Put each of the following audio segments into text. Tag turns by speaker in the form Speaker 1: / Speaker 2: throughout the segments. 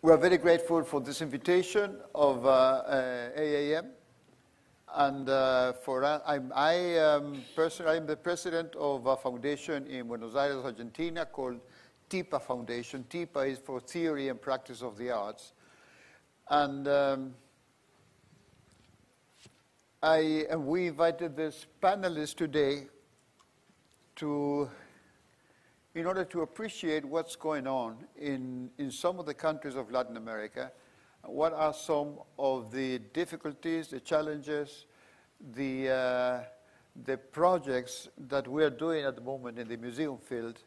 Speaker 1: We are very grateful for this invitation of AAM. And personally, I'm the president of a foundation in Buenos Aires, Argentina, called TIPA Foundation. TIPA is for Theory and Practice of the Arts. And we invited this panelists today in order to appreciate what's going on in some of the countries of Latin America. What are some of the difficulties, the challenges, the projects that we are doing at the moment in the museum field,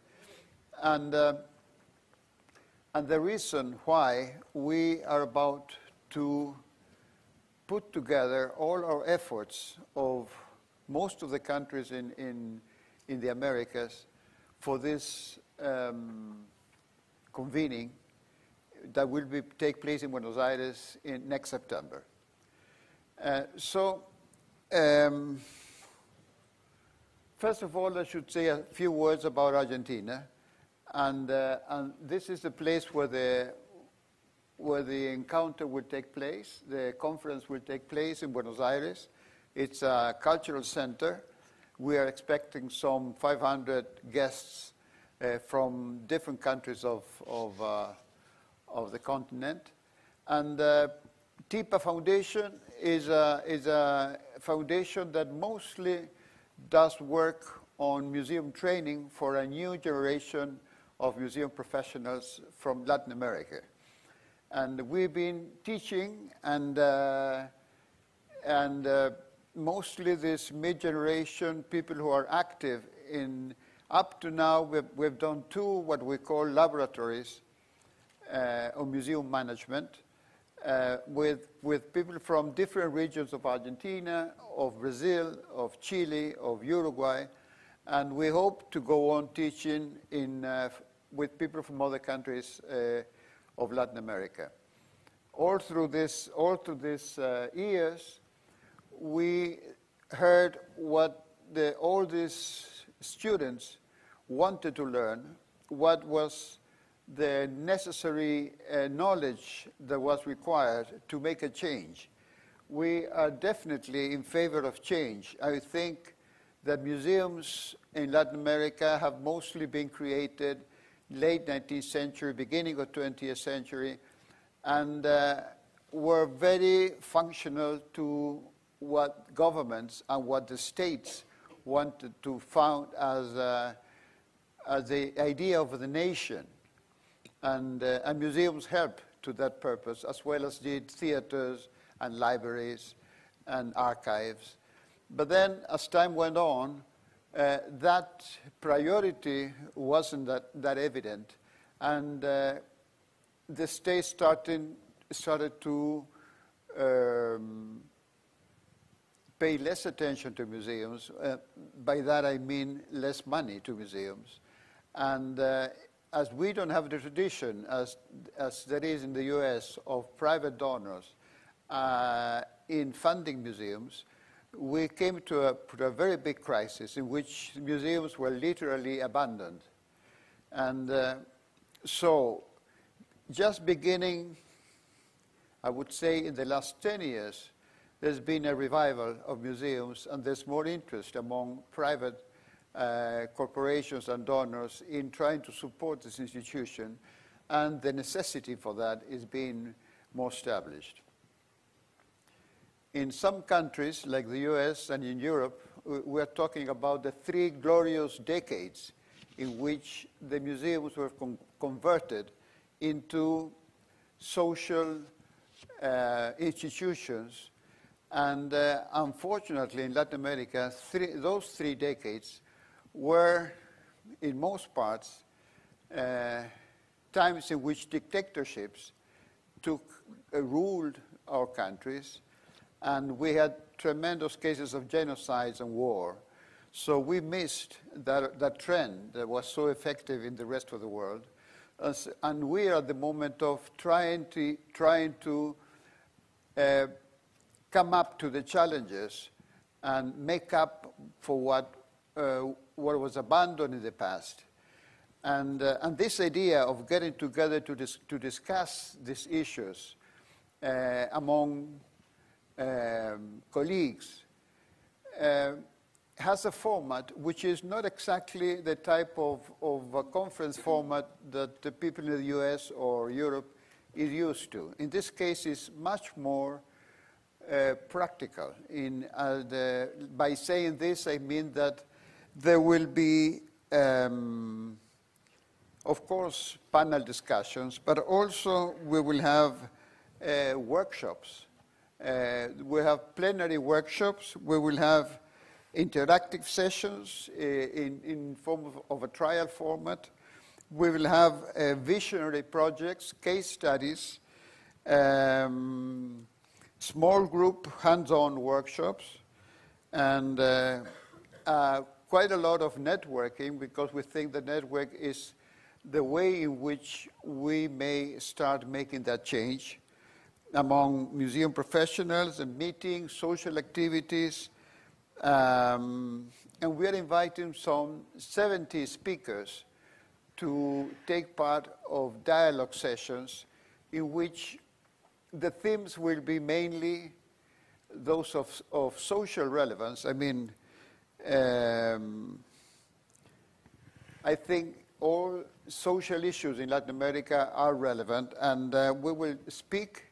Speaker 1: and the reason why we are about to put together all our efforts of most of the countries in the Americas for this convening that will take place in Buenos Aires next September. First of all, I should say a few words about Argentina, and this is the place where the encounter will take place. The conference will take place in Buenos Aires. It's a cultural center. We are expecting some 500 guests from different countries of the continent. And TIPA Foundation is a foundation that mostly does work on museum training for a new generation of museum professionals from Latin America. And we've been teaching and mostly this mid-generation people who are active up to now, we've done 2 what we call laboratories on museum management with people from different regions of Argentina, of Brazil, of Chile, of Uruguay, and we hope to go on teaching with people from other countries of Latin America. All through these years, we heard what all these students wanted to learn, what was the necessary knowledge that was required to make a change. We are definitely in favor of change. I think that museums in Latin America have mostly been created late 19th century, beginning of 20th century, and were very functional to what governments and what the states wanted to found as the idea of the nation. And museums help to that purpose, as well as did theaters and libraries and archives. But then, as time went on, that priority wasn't that evident, and the state started to pay less attention to museums. By that I mean less money to museums. And as we don't have the tradition, as there is in the US, of private donors in funding museums, we came to a very big crisis in which museums were literally abandoned. And so just beginning, I would say in the last 10 years, there's been a revival of museums, and there's more interest among private corporations and donors in trying to support this institution, and the necessity for that is being more established. In some countries, like the US and in Europe, we're talking about the 3 glorious decades in which the museums were converted into social institutions. And unfortunately, in Latin America, those 3 decades were, in most parts, times in which dictatorships ruled our countries, and we had tremendous cases of genocides and war. So we missed that trend that was so effective in the rest of the world. And we are at the moment of trying to come up to the challenges and make up for what was abandoned in the past. And this idea of getting together to discuss these issues among colleagues has a format which is not exactly the type of a conference format that the people in the US or Europe is used to. In this case, it's much more practical. By saying this, I mean that there will be, of course, panel discussions, but also we will have workshops. We have plenary workshops. We will have interactive sessions in form of a trial format. We will have visionary projects, case studies, small group hands-on workshops, and quite a lot of networking, because we think the network is the way in which we may start making that change among museum professionals and meetings, social activities. And we are inviting some 70 speakers to take part of dialogue sessions in which the themes will be mainly those of social relevance. I mean, I think all social issues in Latin America are relevant, and we will speak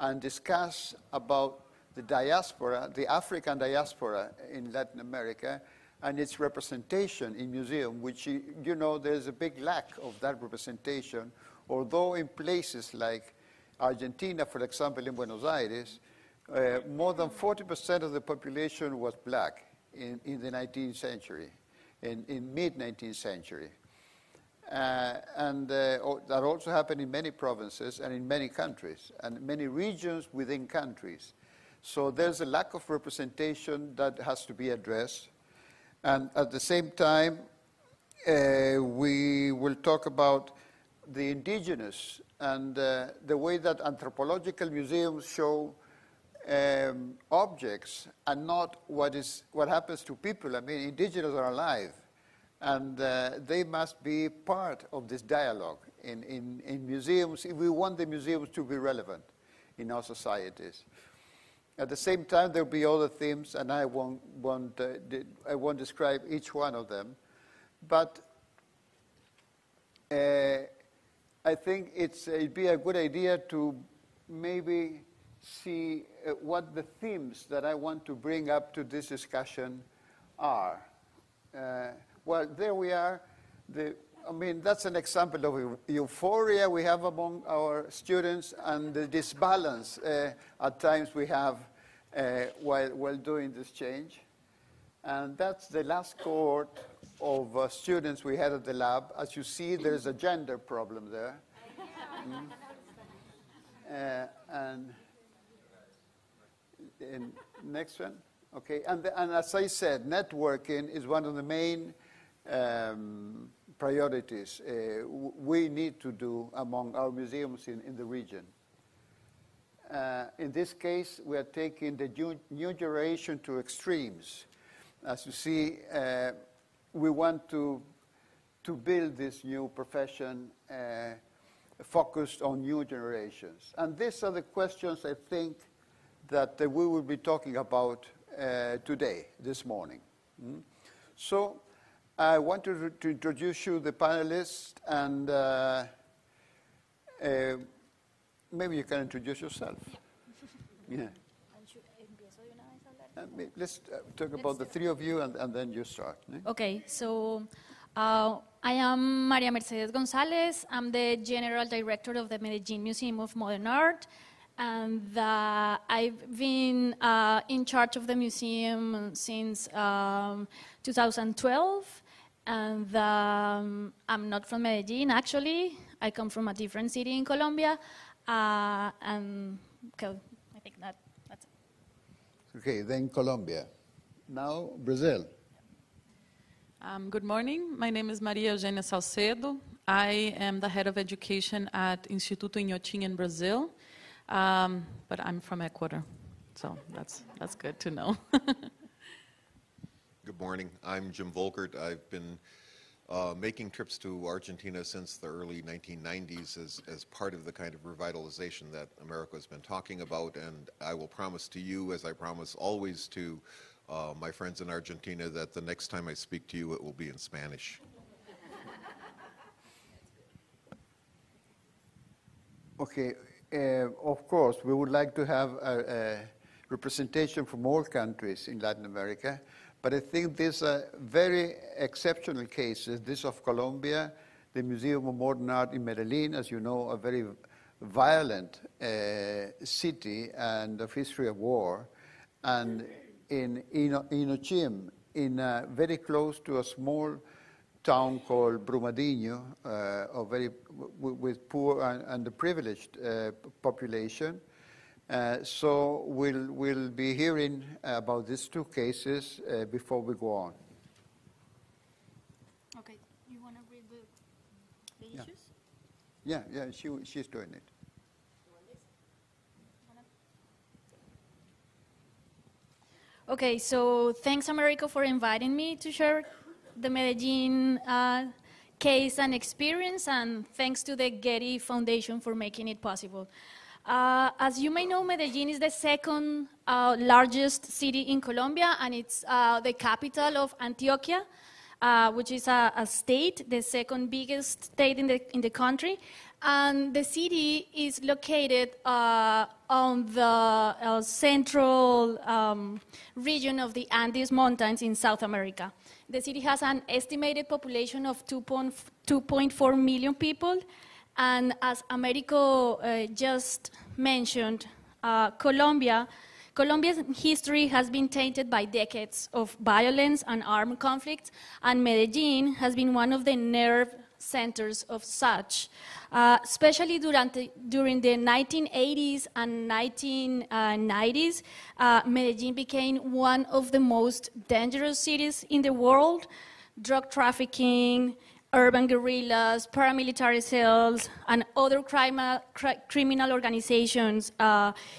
Speaker 1: and discuss about the diaspora, the African diaspora in Latin America, and its representation in museum, which, you know, there's a big lack of that representation, although in places like Argentina, for example, in Buenos Aires, more than 40% of the population was black in the 19th century, in mid-19th century. And that also happened in many provinces and in many countries, and many regions within countries. So there's a lack of representation that has to be addressed. And at the same time, we will talk about the indigenous and the way that anthropological museums show objects and not what happens to people. I mean, indigenous are alive, and they must be part of this dialogue in museums if we want the museums to be relevant in our societies. At the same time, there'll be other themes, and I won't describe each one of them, but I think it'd be a good idea to maybe see what the themes that I want to bring up to this discussion are. Well, there we are. I mean, that's an example of euphoria we have among our students and the disbalance at times we have while doing this change. And that's the last cohort of students we had at the lab. As you see, there's a gender problem there. And next one. Okay, and as I said, networking is one of the main priorities we need to do among our museums in the region. In this case, we are taking the new generation to extremes. As you see, we want to build this new profession focused on new generations. And these are the questions, I think, that we will be talking about today, this morning. So I want to introduce you the panelists, and maybe you can introduce yourself. Yeah. Let's talk about the three of you, and then you start.
Speaker 2: Okay, so I am Maria Mercedes González. I'm the General Director of the Medellin Museum of Modern Art, and I've been in charge of the museum since 2012. And I'm not from Medellin, actually. I come from a different city in Colombia. And okay, I think that's it.
Speaker 1: Okay, then Colombia. Now, Brazil.
Speaker 3: Good morning. My name is Maria Eugênia Salcedo. I am the head of education at Instituto Inhotim in Brazil, but I'm from Ecuador, so that's good to know.
Speaker 4: Good morning. I'm Jim Volkert. I've been making trips to Argentina since the early 1990s as part of the kind of revitalization that America has been talking about, and I will promise to you, as I promise always to my friends in Argentina, that the next time I speak to you, it will be in Spanish.
Speaker 1: Okay, of course, we would like to have a representation from all countries in Latin America, but I think these are very exceptional cases. This of Colombia, the Museum of Modern Art in Medellin, as you know, a very violent city and of history of war, and in Inochim, very close to a small town called Brumadinho, with poor and privileged population. So we'll be hearing about these two cases before we go on.
Speaker 2: Okay, you want to read the
Speaker 1: Yeah.
Speaker 2: issues?
Speaker 1: Yeah, she's doing it.
Speaker 2: Okay, so thanks, Américo, for inviting me to share the Medellin case and experience, and thanks to the Getty Foundation for making it possible. As you may know, Medellin is the second largest city in Colombia, and it's the capital of Antioquia, which is a state, the second biggest state in the country. And the city is located on the central region of the Andes Mountains in South America. The city has an estimated population of 2.4 million people. And as Américo just mentioned, Colombia's history has been tainted by decades of violence and armed conflicts, and Medellin has been one of the nerve centers of such. Especially during the 1980s and 1990s, Medellin became one of the most dangerous cities in the world. Drug trafficking, urban guerrillas, paramilitary cells, and other criminal organizations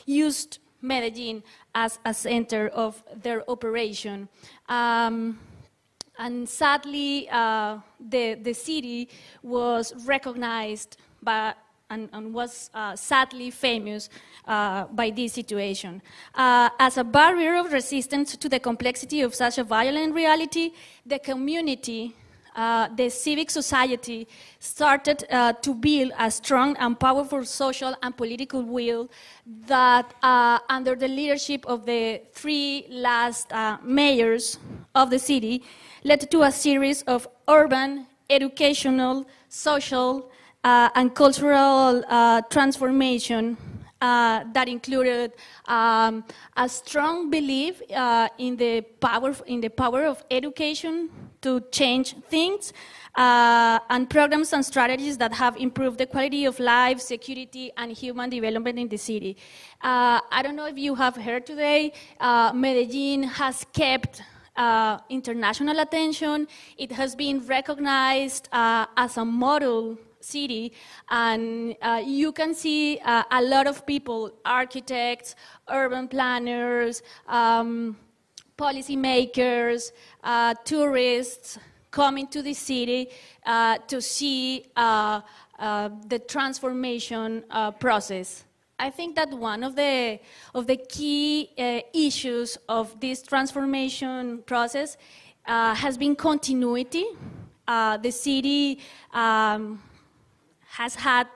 Speaker 2: used Medellin as a center of their operation. And sadly, the city was recognized by, and was sadly famous by this situation. As a barrier of resistance to the complexity of such a violent reality, the community, the civic society started to build a strong and powerful social and political will that, under the leadership of the three last mayors of the city, led to a series of urban, educational, social, and cultural transformation that included a strong belief in the power of education to change things, and programs and strategies that have improved the quality of life, security, and human development in the city. I don't know if you have heard today, Medellin has kept international attention. It has been recognized as a model city, and you can see a lot of people, architects, urban planners, policymakers, tourists coming to the city to see the transformation process. I think that one of the key issues of this transformation process has been continuity. The city has had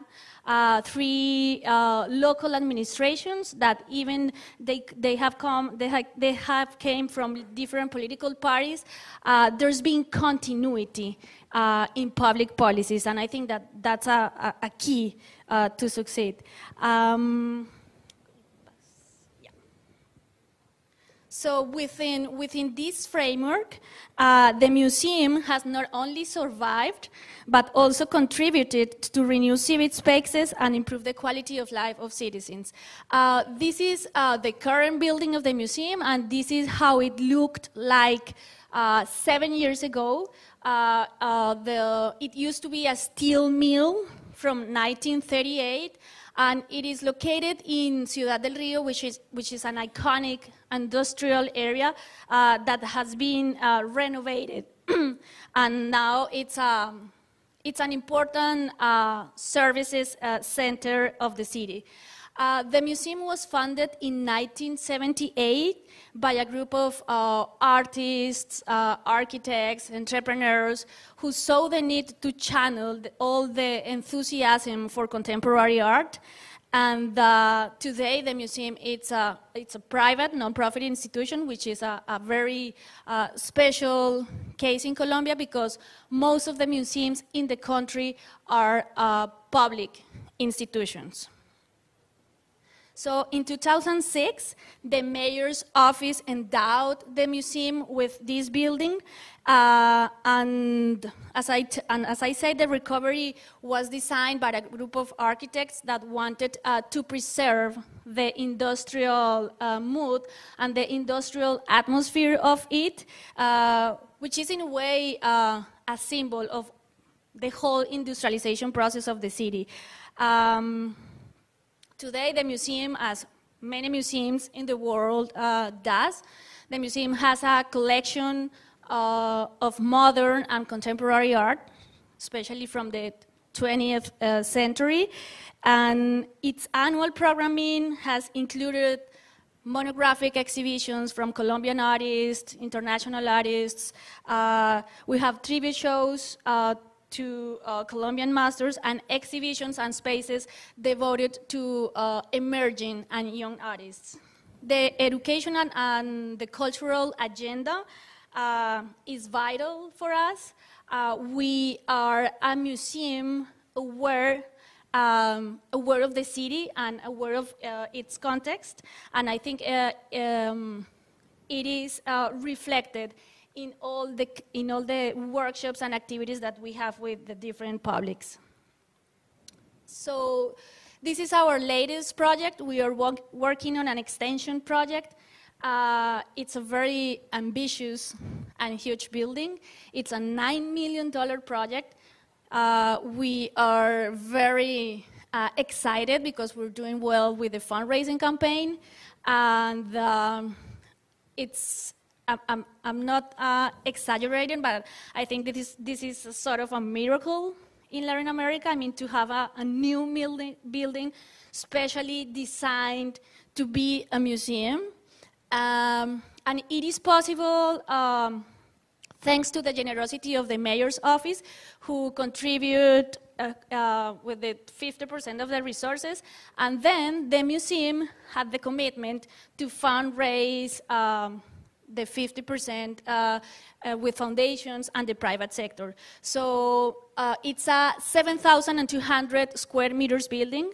Speaker 2: three local administrations that even they have came from different political parties. There's been continuity in public policies, and I think that that's a key to succeed. So within this framework, the museum has not only survived, but also contributed to renew civic spaces and improve the quality of life of citizens. This is the current building of the museum, and this is how it looked like 7 years ago. It used to be a steel mill from 1938, and it is located in Ciudad del Río, which is an iconic industrial area that has been renovated. and now it's an important services center of the city. The museum was founded in 1978 by a group of artists, architects, entrepreneurs who saw the need to channel all the enthusiasm for contemporary art. And today the museum, it's a private, non-profit institution, which is a very special case in Colombia because most of the museums in the country are public institutions. So in 2006, the mayor's office endowed the museum with this building, and as I said, the recovery was designed by a group of architects that wanted to preserve the industrial mood and the industrial atmosphere of it, which is in a way a symbol of the whole industrialization process of the city. Today, the museum, as many museums in the world does, the museum has a collection of modern and contemporary art, especially from the 20th century. And its annual programming has included monographic exhibitions from Colombian artists, international artists. We have tribute shows to Colombian masters and exhibitions and spaces devoted to emerging and young artists. The educational and the cultural agenda is vital for us. We are a museum aware of the city and aware of its context, and I think it is reflected in all the workshops and activities that we have with the different publics. So this is our latest project. We are working on an extension project. It's a very ambitious and huge building. It's a $9 million project. We are very excited because we're doing well with the fundraising campaign, and I'm not exaggerating, but I think this is a sort of a miracle in Latin America. I mean, to have a new building specially designed to be a museum. And it is possible thanks to the generosity of the mayor's office, who contribute with the 50% of the resources. And then the museum had the commitment to fundraise the 50% with foundations and the private sector. So it's a 7,200 square meters building.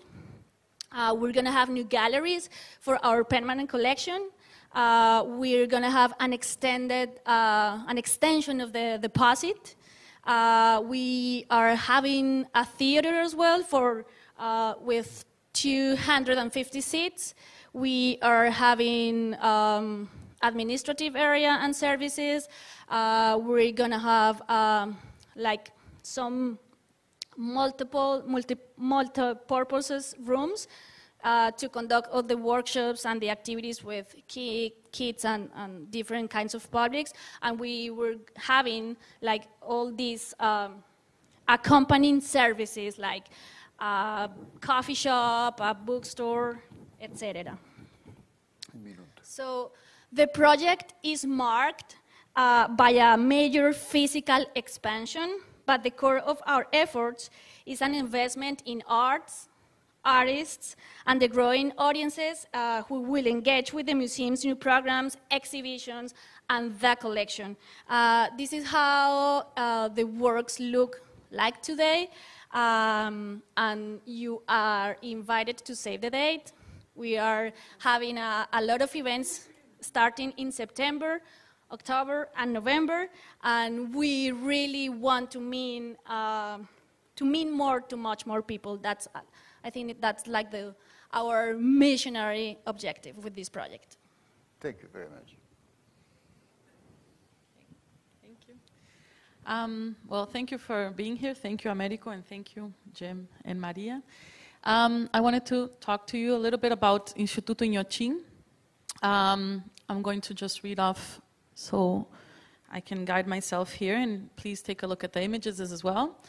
Speaker 2: We're going to have new galleries for our permanent collection. We're going to have an extension of the deposit. We are having a theater as well with 250 seats. We are having administrative area and services. We're going to have like some multi-purposes rooms to conduct all the workshops and the activities with kids and different kinds of publics. And we were having like all these accompanying services like a coffee shop, a bookstore, etc. So the project is marked by a major physical expansion, but the core of our efforts is an investment in arts, artists, and the growing audiences who will engage with the museum's new programs, exhibitions, and the collection. This is how the works look like today, and you are invited to save the date. We are having a lot of events starting in September, October, and November, and we really want to mean more to much more people. I think that's like our missionary objective with this project.
Speaker 1: Thank you very much.
Speaker 3: Thank you. Well, thank you for being here. Thank you, Américo, and thank you, Jim and Maria. I wanted to talk to you a little bit about Instituto Inhotim. I'm going to just read off so I can guide myself here, and please take a look at the images as well.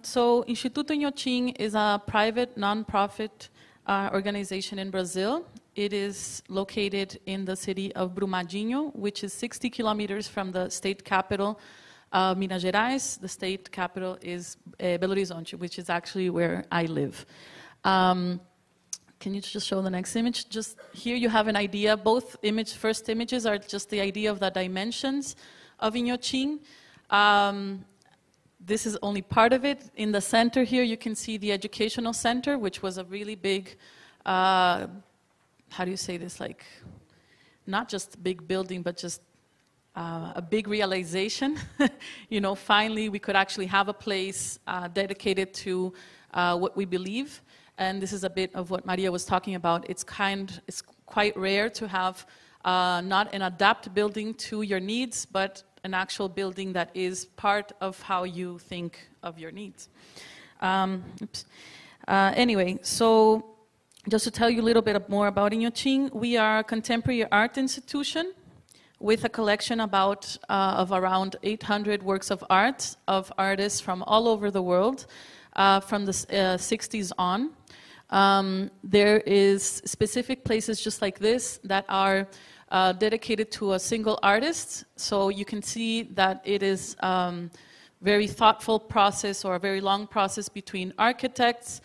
Speaker 3: So Instituto Inhotim is a private non-profit organization in Brazil. It is located in the city of Brumadinho, which is 60 kilometers from the state capital, Minas Gerais. The state capital is Belo Horizonte, which is actually where I live. Can you just show the next image? Just here you have an idea. Both first images are just the idea of the dimensions of Inhotim. This is only part of it. In the center here, you can see the educational center, which was a really big, how do you say this, like, not just a big building, but just a big realization. You know, finally we could actually have a place dedicated to what we believe. And this is a bit of what Maria was talking about. It's quite rare to have not an adapt building to your needs, but an actual building that is part of how you think of your needs. Anyway, so just to tell you a little bit more about Inhotim, we are a contemporary art institution with a collection of around 800 works of art of artists from all over the world, from the 60s on. There is specific places just like this that are dedicated to a single artist. So you can see that it is very thoughtful process or a very long process between architects,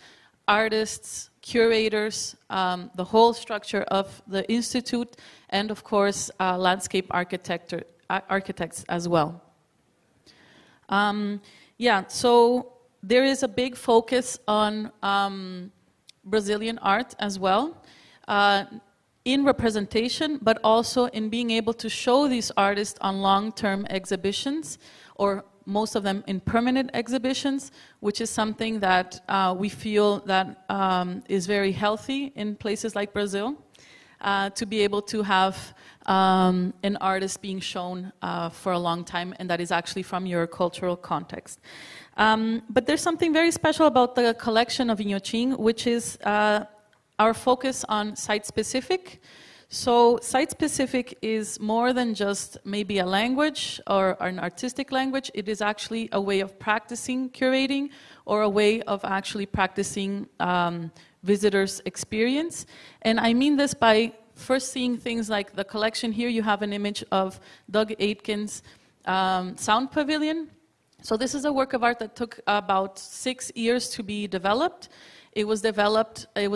Speaker 3: artists, curators, the whole structure of the institute, and of course landscape architects as well. Yeah, so there is a big focus on Brazilian art as well, in representation, but also in being able to show these artists on long-term exhibitions, or most of them in permanent exhibitions, which is something that we feel that is very healthy in places like Brazil, to be able to have an artist being shown for a long time, and that is actually from your cultural context. But there's something very special about the collection of Inhotim, which is our focus on site-specific. So site-specific is more than just maybe a language or an artistic language. It is actually a way of practicing curating, or a way of actually practicing visitors' experience. And I mean this by first seeing things like the collection here. You have an image of Doug Aitken's sound pavilion. So this is a work of art that took about 6 years to be developed. It was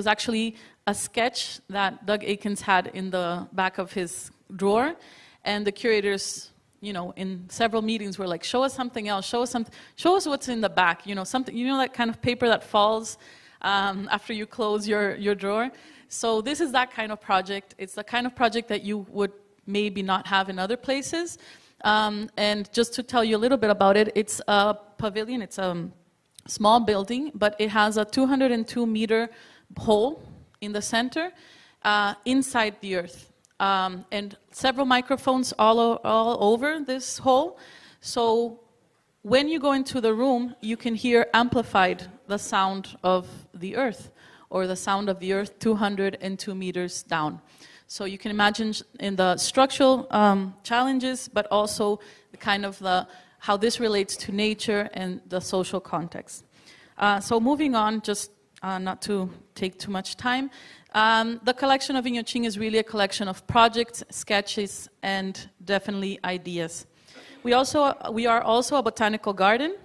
Speaker 3: actually a sketch that Doug Aitken's had in the back of his drawer, and the curators, you know, in several meetings were like, show us something else, show us what's in the back, you know, something, you know, that kind of paper that falls after you close your drawer. So this is that kind of project. It's the kind of project that you would maybe not have in other places. And just to tell you a little bit about it, it's a pavilion, it's a small building, but it has a 202-meter hole in the center, inside the earth, and several microphones all over this hole. So when you go into the room, you can hear amplified the sound of the earth, or the sound of the earth 202 meters down. So you can imagine in the structural challenges, but also the kind of how this relates to nature and the social context. So moving on, just not to take too much time, the collection of Inhotim is really a collection of projects, sketches, and definitely ideas. We are also a botanical garden.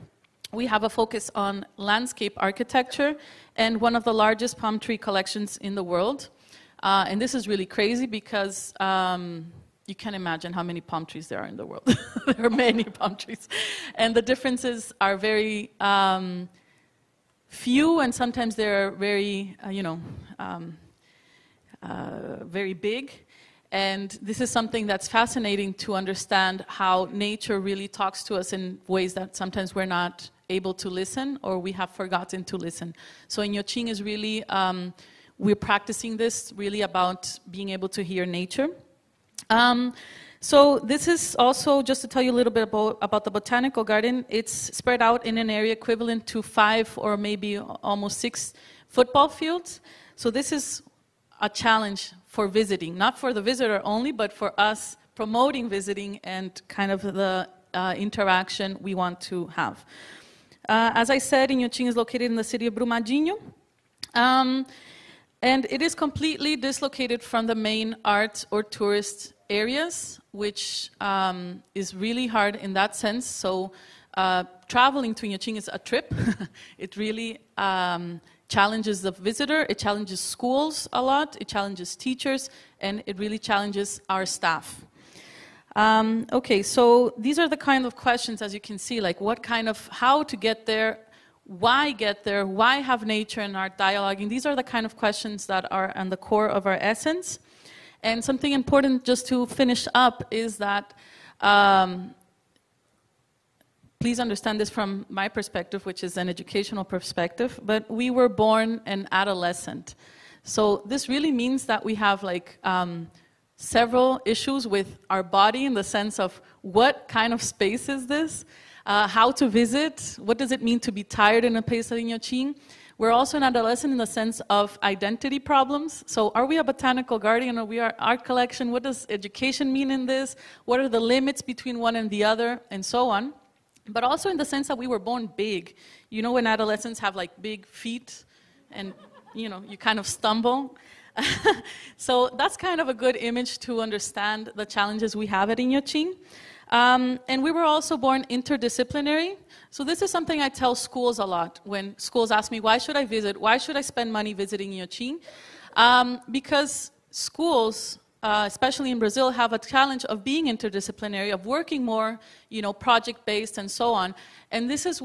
Speaker 3: We have a focus on landscape architecture and one of the largest palm tree collections in the world. And this is really crazy because you can imagine how many palm trees there are in the world. There are many palm trees. And the differences are very few, and sometimes they're very, very big. And this is something that's fascinating to understand how nature really talks to us in ways that sometimes we're not able to listen, or we have forgotten to listen. So Inhotim is really, we're practicing this really about being able to hear nature. So this is also, just to tell you a little bit about the botanical garden, it's spread out in an area equivalent to 5 or maybe almost 6 football fields. So this is a challenge for visiting, not for the visitor only, but for us promoting visiting and kind of the interaction we want to have. As I said, Inhotim is located in the city of Brumadinho, and it is completely dislocated from the main art or tourist areas, which is really hard in that sense. So traveling to Inhotim is a trip. It really challenges the visitor, it challenges schools a lot, it challenges teachers, and it really challenges our staff. Okay, so these are the kind of questions, as you can see, like how to get there, why have nature and art dialoguing. These are the kind of questions that are at the core of our essence. And something important just to finish up is that please understand this from my perspective, which is an educational perspective, but we were born an adolescent. So this really means that we have several issues with our body in the sense of what kind of space is this, how to visit, what does it mean to be tired in a place like Inhotim. We're also an adolescent in the sense of identity problems. So are we a botanical guardian? Are we our art collection? What does education mean in this? What are the limits between one and the other? And so on. But also in the sense that we were born big. You know when adolescents have big feet and you kind of stumble? So that's kind of a good image to understand the challenges we have at Inhotim. And we were also born interdisciplinary. So this is something I tell schools a lot. When schools ask me, why should I visit? Why should I spend money visiting Inhotim? Because schools, especially in Brazil, have a challenge of being interdisciplinary, of working more, project-based and so on. And this is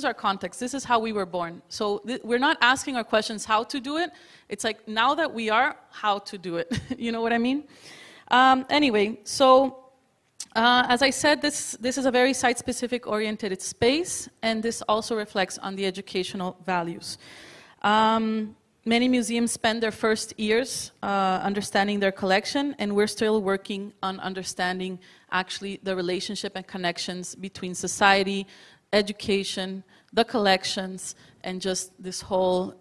Speaker 3: our context. This is how we were born. So we're not asking our questions how to do it. It's like, now that we are, how to do it. You know what I mean? Anyway, so as I said, this is a very site-specific oriented space, and this also reflects on the educational values. Many museums spend their first years understanding their collection, and we're still working on understanding actually the relationship and connections between society, education, the collections, and just this whole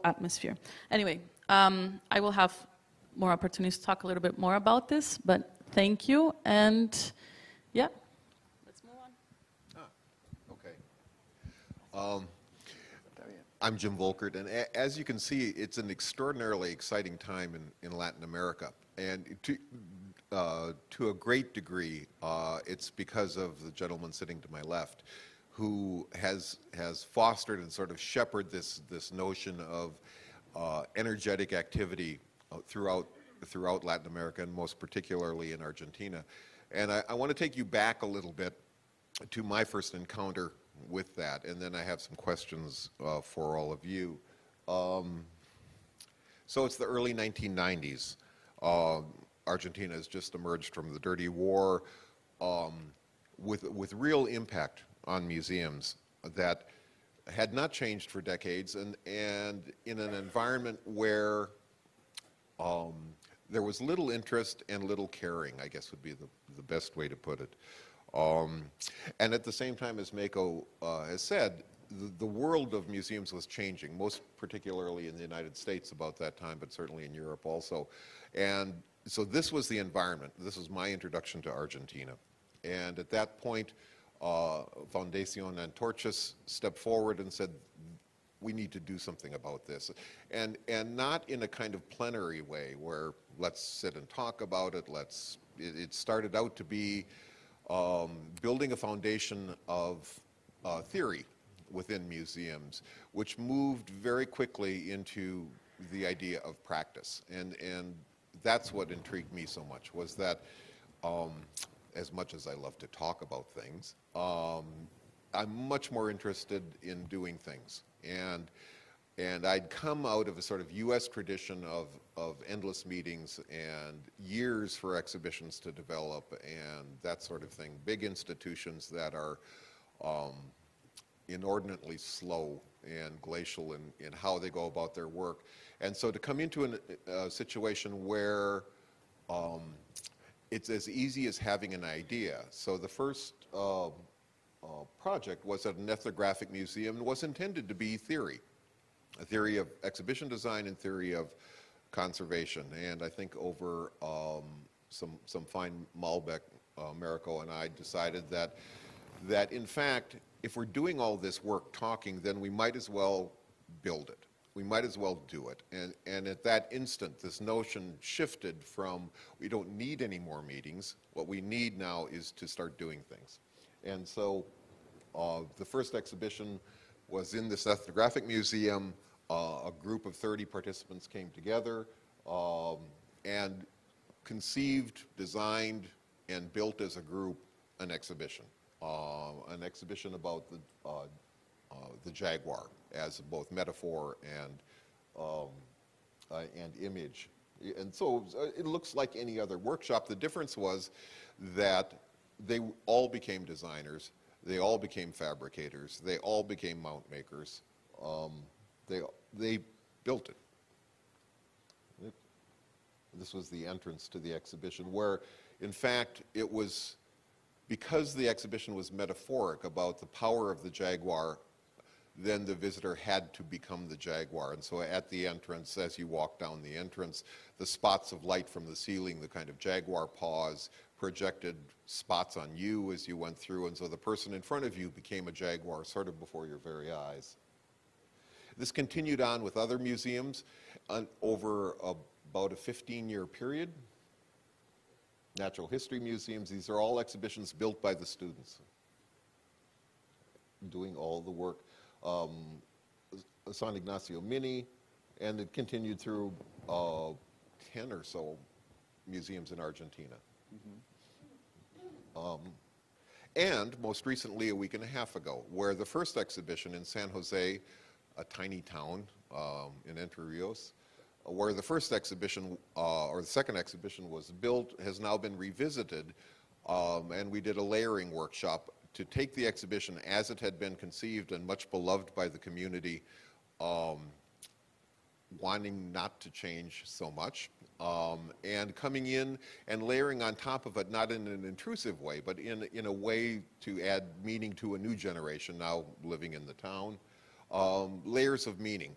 Speaker 3: atmosphere. Anyway, I will have more opportunities to talk a little bit more about this, but thank you, and yeah, let's move on.
Speaker 4: Okay. I'm Jim Volkert, and as you can see, it's an extraordinarily exciting time in Latin America, and to a great degree, it's because of the gentleman sitting to my left, who has fostered and sort of shepherded this notion of energetic activity throughout Latin America, and most particularly in Argentina. And I want to take you back a little bit to my first encounter with that, and then I have some questions for all of you. So it's the early 1990s. Argentina has just emerged from the dirty war with real impact on museums that had not changed for decades, and in an environment where there was little interest and little caring, I guess would be the best way to put it. And at the same time, as Mako has said, the world of museums was changing, most particularly in the United States about that time, but certainly in Europe also. And so this was the environment. This was my introduction to Argentina. And at that point, Fundación Antorchas stepped forward and said, we need to do something about this. And not in a kind of plenary way where let's sit and talk about it. It started out to be building a foundation of theory within museums, which moved very quickly into the idea of practice. And that's what intrigued me so much, was that as much as I love to talk about things, I'm much more interested in doing things. And I'd come out of a sort of U.S. tradition of endless meetings and years for exhibitions to develop and that sort of thing. Big institutions that are inordinately slow and glacial in how they go about their work. And so to come into a situation where it's as easy as having an idea. So the first project was at an ethnographic museum and was intended to be theory. A theory of exhibition design and theory of conservation. And I think over some fine Malbec, Américo and I decided that in fact, if we're doing all this work talking, then we might as well build it. We might as well do it. And at that instant, this notion shifted from we don't need any more meetings. What we need now is to start doing things. And so the first exhibition was in this ethnographic museum. A group of 30 participants came together and conceived, designed, and built as a group an exhibition about the jaguar as both metaphor and image. And so it looks like any other workshop. The difference was that they all became designers, they all became fabricators, they all became mount makers. They built it. This was the entrance to the exhibition where, in fact, it was because the exhibition was metaphoric about the power of the jaguar, then the visitor had to become the jaguar. And so at the entrance, as you walk down the entrance, the spots of light from the ceiling, the kind of jaguar paws, projected spots on you as you went through. And so the person in front of you became a jaguar sort of before your very eyes. This continued on with other museums over about a 15-year period. Natural history museums, these are all exhibitions built by the students, doing all the work. San Ignacio Mini, and it continued through 10 or so museums in Argentina. And most recently, a week and a half ago, where the first exhibition in San Jose, a tiny town in Entre Rios, where the first exhibition, or the second exhibition was built, has now been revisited, and we did a layering workshop to take the exhibition as it had been conceived and much beloved by the community, wanting not to change so much, and coming in and layering on top of it, not in an intrusive way, but in a way to add meaning to a new generation now living in the town. Layers of meaning,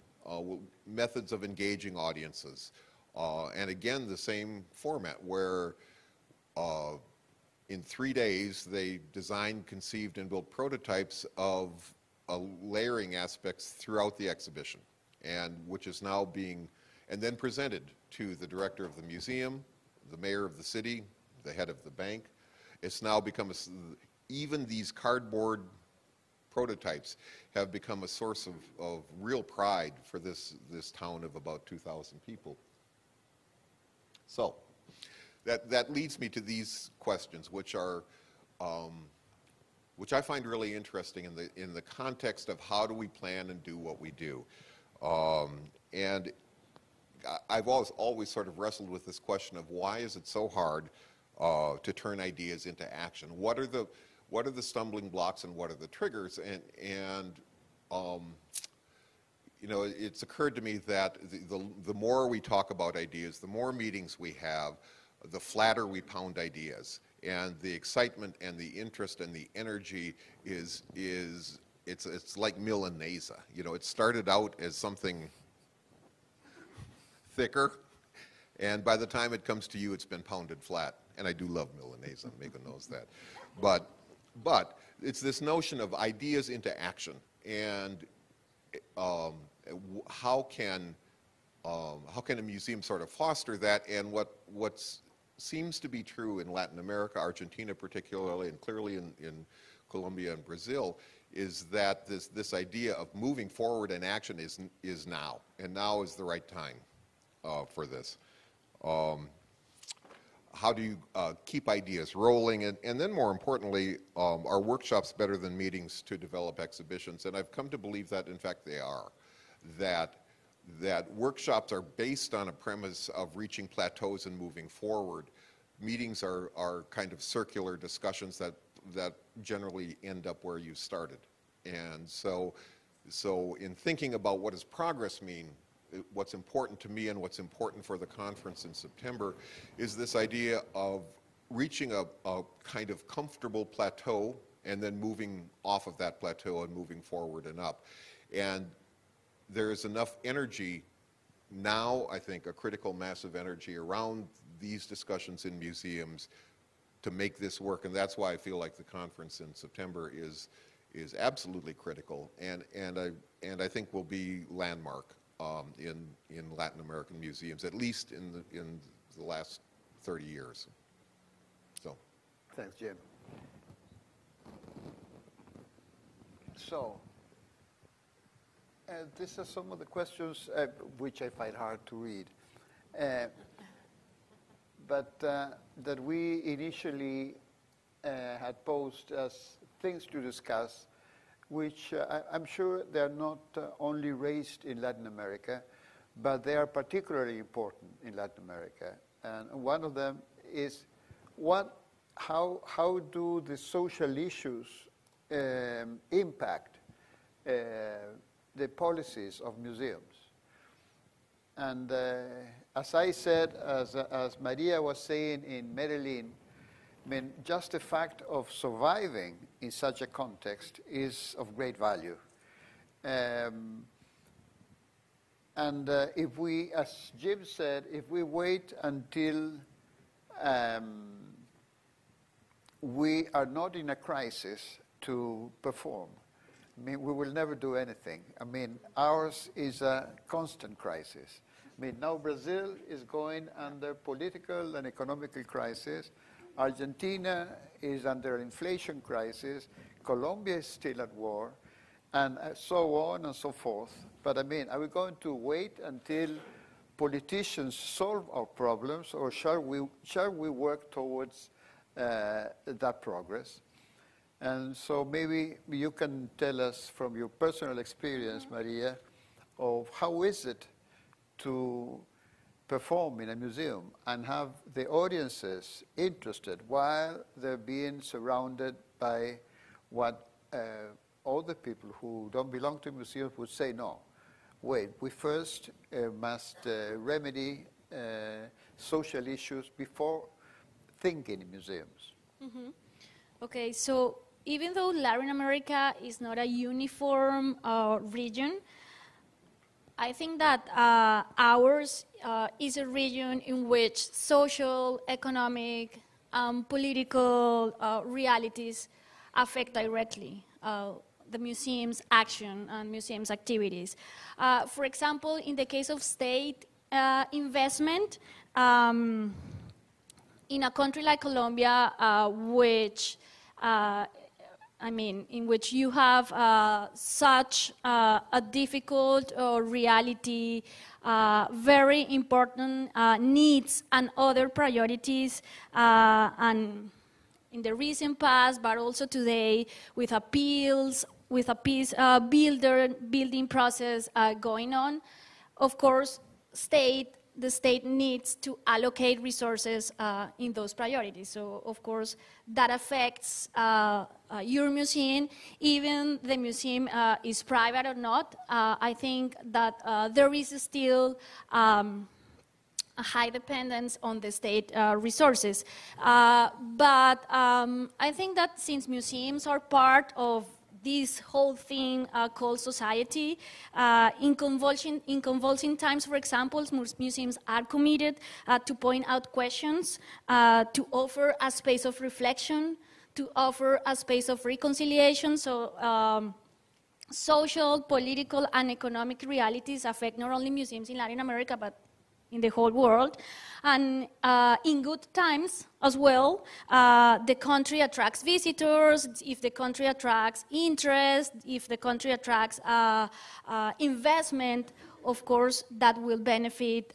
Speaker 4: methods of engaging audiences, and again, the same format where in 3 days, they designed, conceived, and built prototypes of layering aspects throughout the exhibition, and which is now being, and then presented to the director of the museum, the mayor of the city, the head of the bank. It's now become, even these cardboard prototypes have become a source of real pride for this town of about 2,000 people. So, that leads me to these questions, which are, which I find really interesting in the context of how do we plan and do what we do. And I've always sort of wrestled with this question of why is it so hard to turn ideas into action? What are the stumbling blocks and what are the triggers? And you know, it's occurred to me that the more we talk about ideas, the more meetings we have, the flatter we pound ideas, and the excitement and the interest and the energy it's like Milanese. You know, it started out as something thicker, and by the time it comes to you, it's been pounded flat. And I do love Milanese, Megan knows that. But it's this notion of ideas into action, and how can a museum sort of foster that? And what's seems to be true in Latin America, Argentina particularly, and clearly in Colombia and Brazil, is that this idea of moving forward in action is now, and now is the right time for this. How do you keep ideas rolling? And then more importantly, are workshops better than meetings to develop exhibitions? And I've come to believe that, in fact, they are. That workshops are based on a premise of reaching plateaus and moving forward. Meetings are kind of circular discussions that generally end up where you started. And so in thinking about what does progress mean, what's important to me and what's important for the conference in September is this idea of reaching a kind of comfortable plateau and then moving off of that plateau and moving forward and up. And there is enough energy now, I think, a critical mass of energy around these discussions in museums to make this work, and that's why I feel like the conference in September is absolutely critical, and I think will be landmark in Latin American museums, at least in the last 30 years. So,
Speaker 1: thanks, Jim. So, these are some of the questions which I find hard to read. But that we initially had posed as things to discuss, which I'm sure they're not only raised in Latin America, but they are particularly important in Latin America. And one of them is how do the social issues impact the policies of museums? And as I said, as Maria was saying in Medellin, I mean, just the fact of surviving in such a context is of great value. And if we, as Jim said, if we wait until we are not in a crisis to perform, I mean, we will never do anything. I mean, ours is a constant crisis. I mean, now Brazil is going under political and economical crisis. Argentina is under an inflation crisis. Colombia is still at war, and so on and so forth. But I mean, are we going to wait until politicians solve our problems, or shall we work towards that progress? And so maybe you can tell us from your personal experience, Maria, of how is it to perform in a museum and have the audiences interested while they're being surrounded by what other people who don't belong to museums would say, no, wait, we first must remedy social issues before thinking in museums.
Speaker 2: Mm-hmm. Okay, so even though Latin America is not a uniform region, I think that ours is a region in which social, economic, political realities affect directly the museum's action and museum's activities. For example, in the case of state investment, in a country like Colombia, in which you have such a difficult reality, very important needs and other priorities, and in the recent past, but also today, with appeals, with a peace building process going on, of course, the state needs to allocate resources in those priorities. So, of course, that affects your museum, even the museum is private or not. I think that there is still a high dependence on the state resources. But I think that since museums are part of this whole thing called society, in convulsing times, for example, museums are committed to point out questions, to offer a space of reflection, to offer a space of reconciliation. So social, political, and economic realities affect not only museums in Latin America, but in the whole world. And in good times as well, the country attracts visitors, if the country attracts interest, if the country attracts investment, of course, that will benefit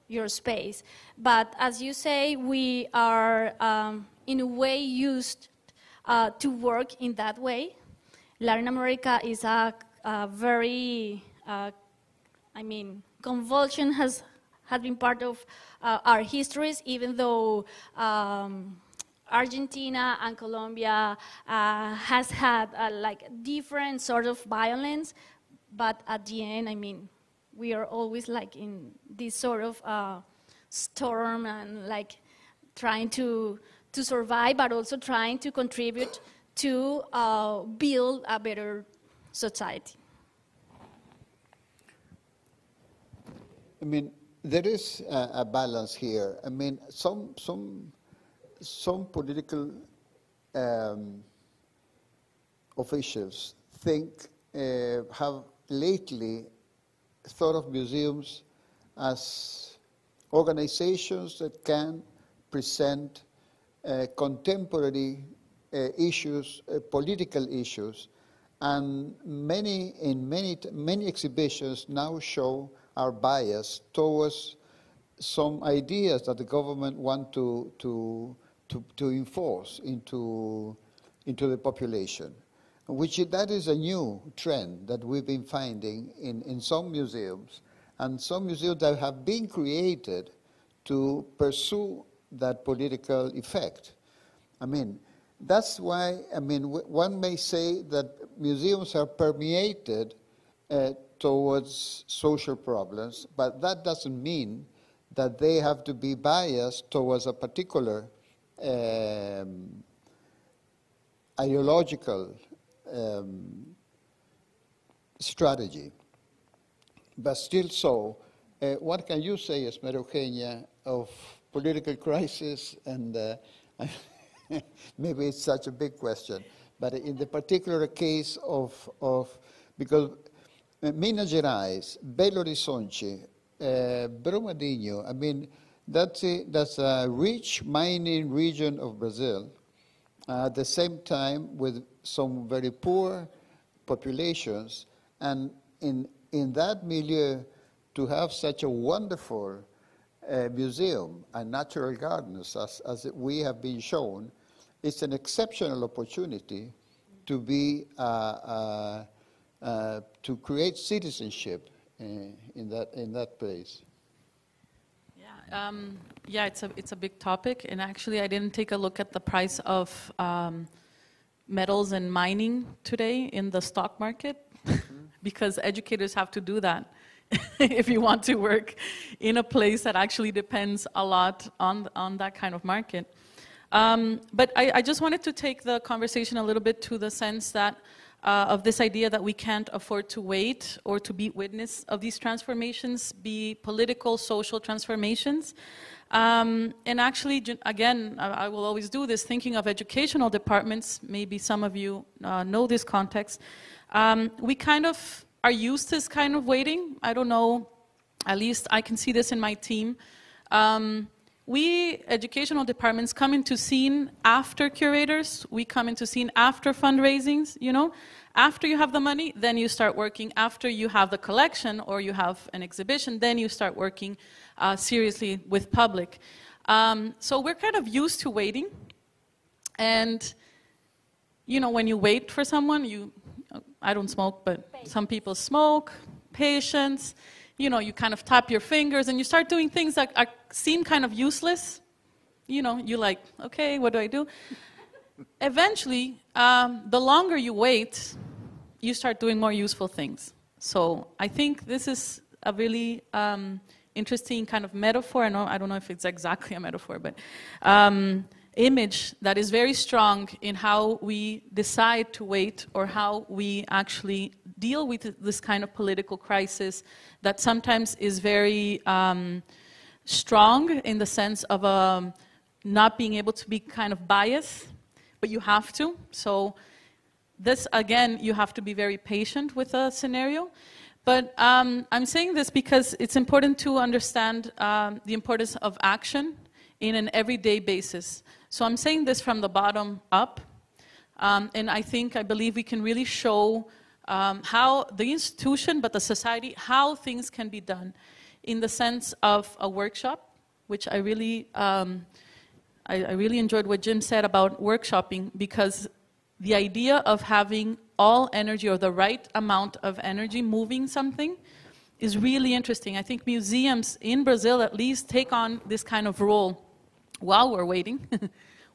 Speaker 2: your space. But as you say, we are in a way used to work in that way. Latin America is a very, convulsion has been part of our histories, even though Argentina and Colombia has had different sort of violence, but at the end, we are always in this sort of storm and trying to survive, but also trying to contribute to build a better society.
Speaker 1: there is a balance here. I mean, some political officials have lately thought of museums as organizations that can present contemporary issues, political issues, and many exhibitions now show our bias towards some ideas that the government want to enforce into the population, that is a new trend that we've been finding in some museums, and some museums that have been created to pursue that political effect. I mean, that's why, I mean, one may say that museums are permeated towards social problems, but that doesn't mean that they have to be biased towards a particular ideological strategy. But still so, what can you say, Maria Eugenia, of political crisis and maybe it's such a big question, but in the particular case of because Minas Gerais, Belo Horizonte, Brumadinho, I mean, that's a rich mining region of Brazil, at the same time with some very poor populations, and in that milieu to have such a wonderful museum and natural gardens as we have been shown, it's an exceptional opportunity to be to create citizenship in that place.
Speaker 3: Yeah, it's a big topic, and actually I didn't take a look at the price of metals and mining today in the stock market, because educators have to do that if you want to work in a place that actually depends a lot on that kind of market. But I just wanted to take the conversation a little bit to the sense that of this idea that we can't afford to wait or to be witness of these transformations, be political, social transformations. And actually, again, I will always do this, thinking of educational departments, maybe some of you know this context. We kind of are used to this kind of waiting. I don't know, at least I can see this in my team. We, educational departments, come into scene after curators. We come into scene after fundraisings, you know. After you have the money, then you start working. After you have the collection or you have an exhibition, then you start working seriously with public. So we're kind of used to waiting. And, you know, when you wait for someone, I don't smoke, but some people smoke, patience. You know, you kind of tap your fingers and you start doing things that seem kind of useless. You know, you're like, okay, what do I do? Eventually, the longer you wait, you start doing more useful things. So I think this is a really interesting kind of metaphor. I don't know if it's exactly a metaphor, but image that is very strong in how we decide to wait or how we actually deal with this kind of political crisis that sometimes is very strong in the sense of not being able to be kind of biased, but you have to. So this, again, you have to be very patient with a scenario. But I'm saying this because it's important to understand the importance of action in an everyday basis. So I'm saying this from the bottom up, and I believe we can really show how the institution, but the society, how things can be done in the sense of a workshop, which I really enjoyed what Jim said about workshopping, because the idea of having all energy or the right amount of energy moving something is really interesting. I think museums in Brazil at least take on this kind of role while we're waiting.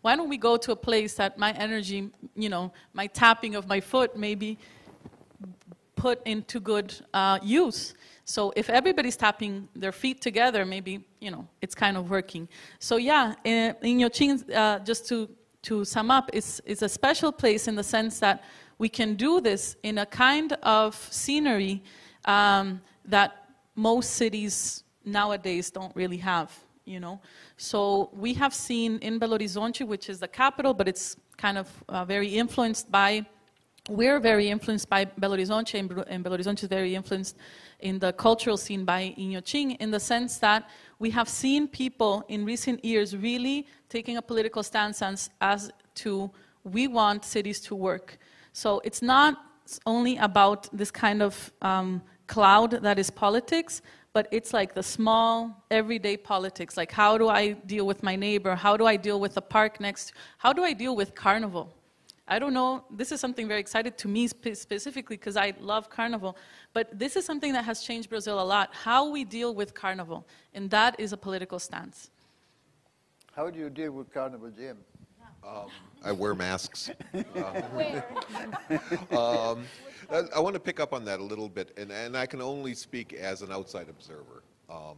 Speaker 3: Why don't we go to a place that my energy, you know, my tapping of my foot maybe put into good use. So if everybody's tapping their feet together, maybe, you know, it's kind of working. So yeah, in Inhotim, just to sum up, is a special place in the sense that we can do this in a kind of scenery that most cities nowadays don't really have, you know. So we have seen in Belo Horizonte, which is the capital, but it's kind of very influenced by, we're very influenced by Belo Horizonte, and Belo Horizonte is very influenced in the cultural scene by Inhotim, in the sense that we have seen people in recent years really taking a political stance as to, we want cities to work. So it's not only about this kind of cloud that is politics, but it's like the small, everyday politics. Like, how do I deal with my neighbor? How do I deal with the park next? How do I deal with Carnival? I don't know, this is something very exciting to me specifically because I love Carnival, but this is something that has changed Brazil a lot, how we deal with Carnival, and that is a political stance.
Speaker 1: How do you deal with Carnival, Jim?
Speaker 4: I wear masks. I want to pick up on that a little bit, and I can only speak as an outside observer.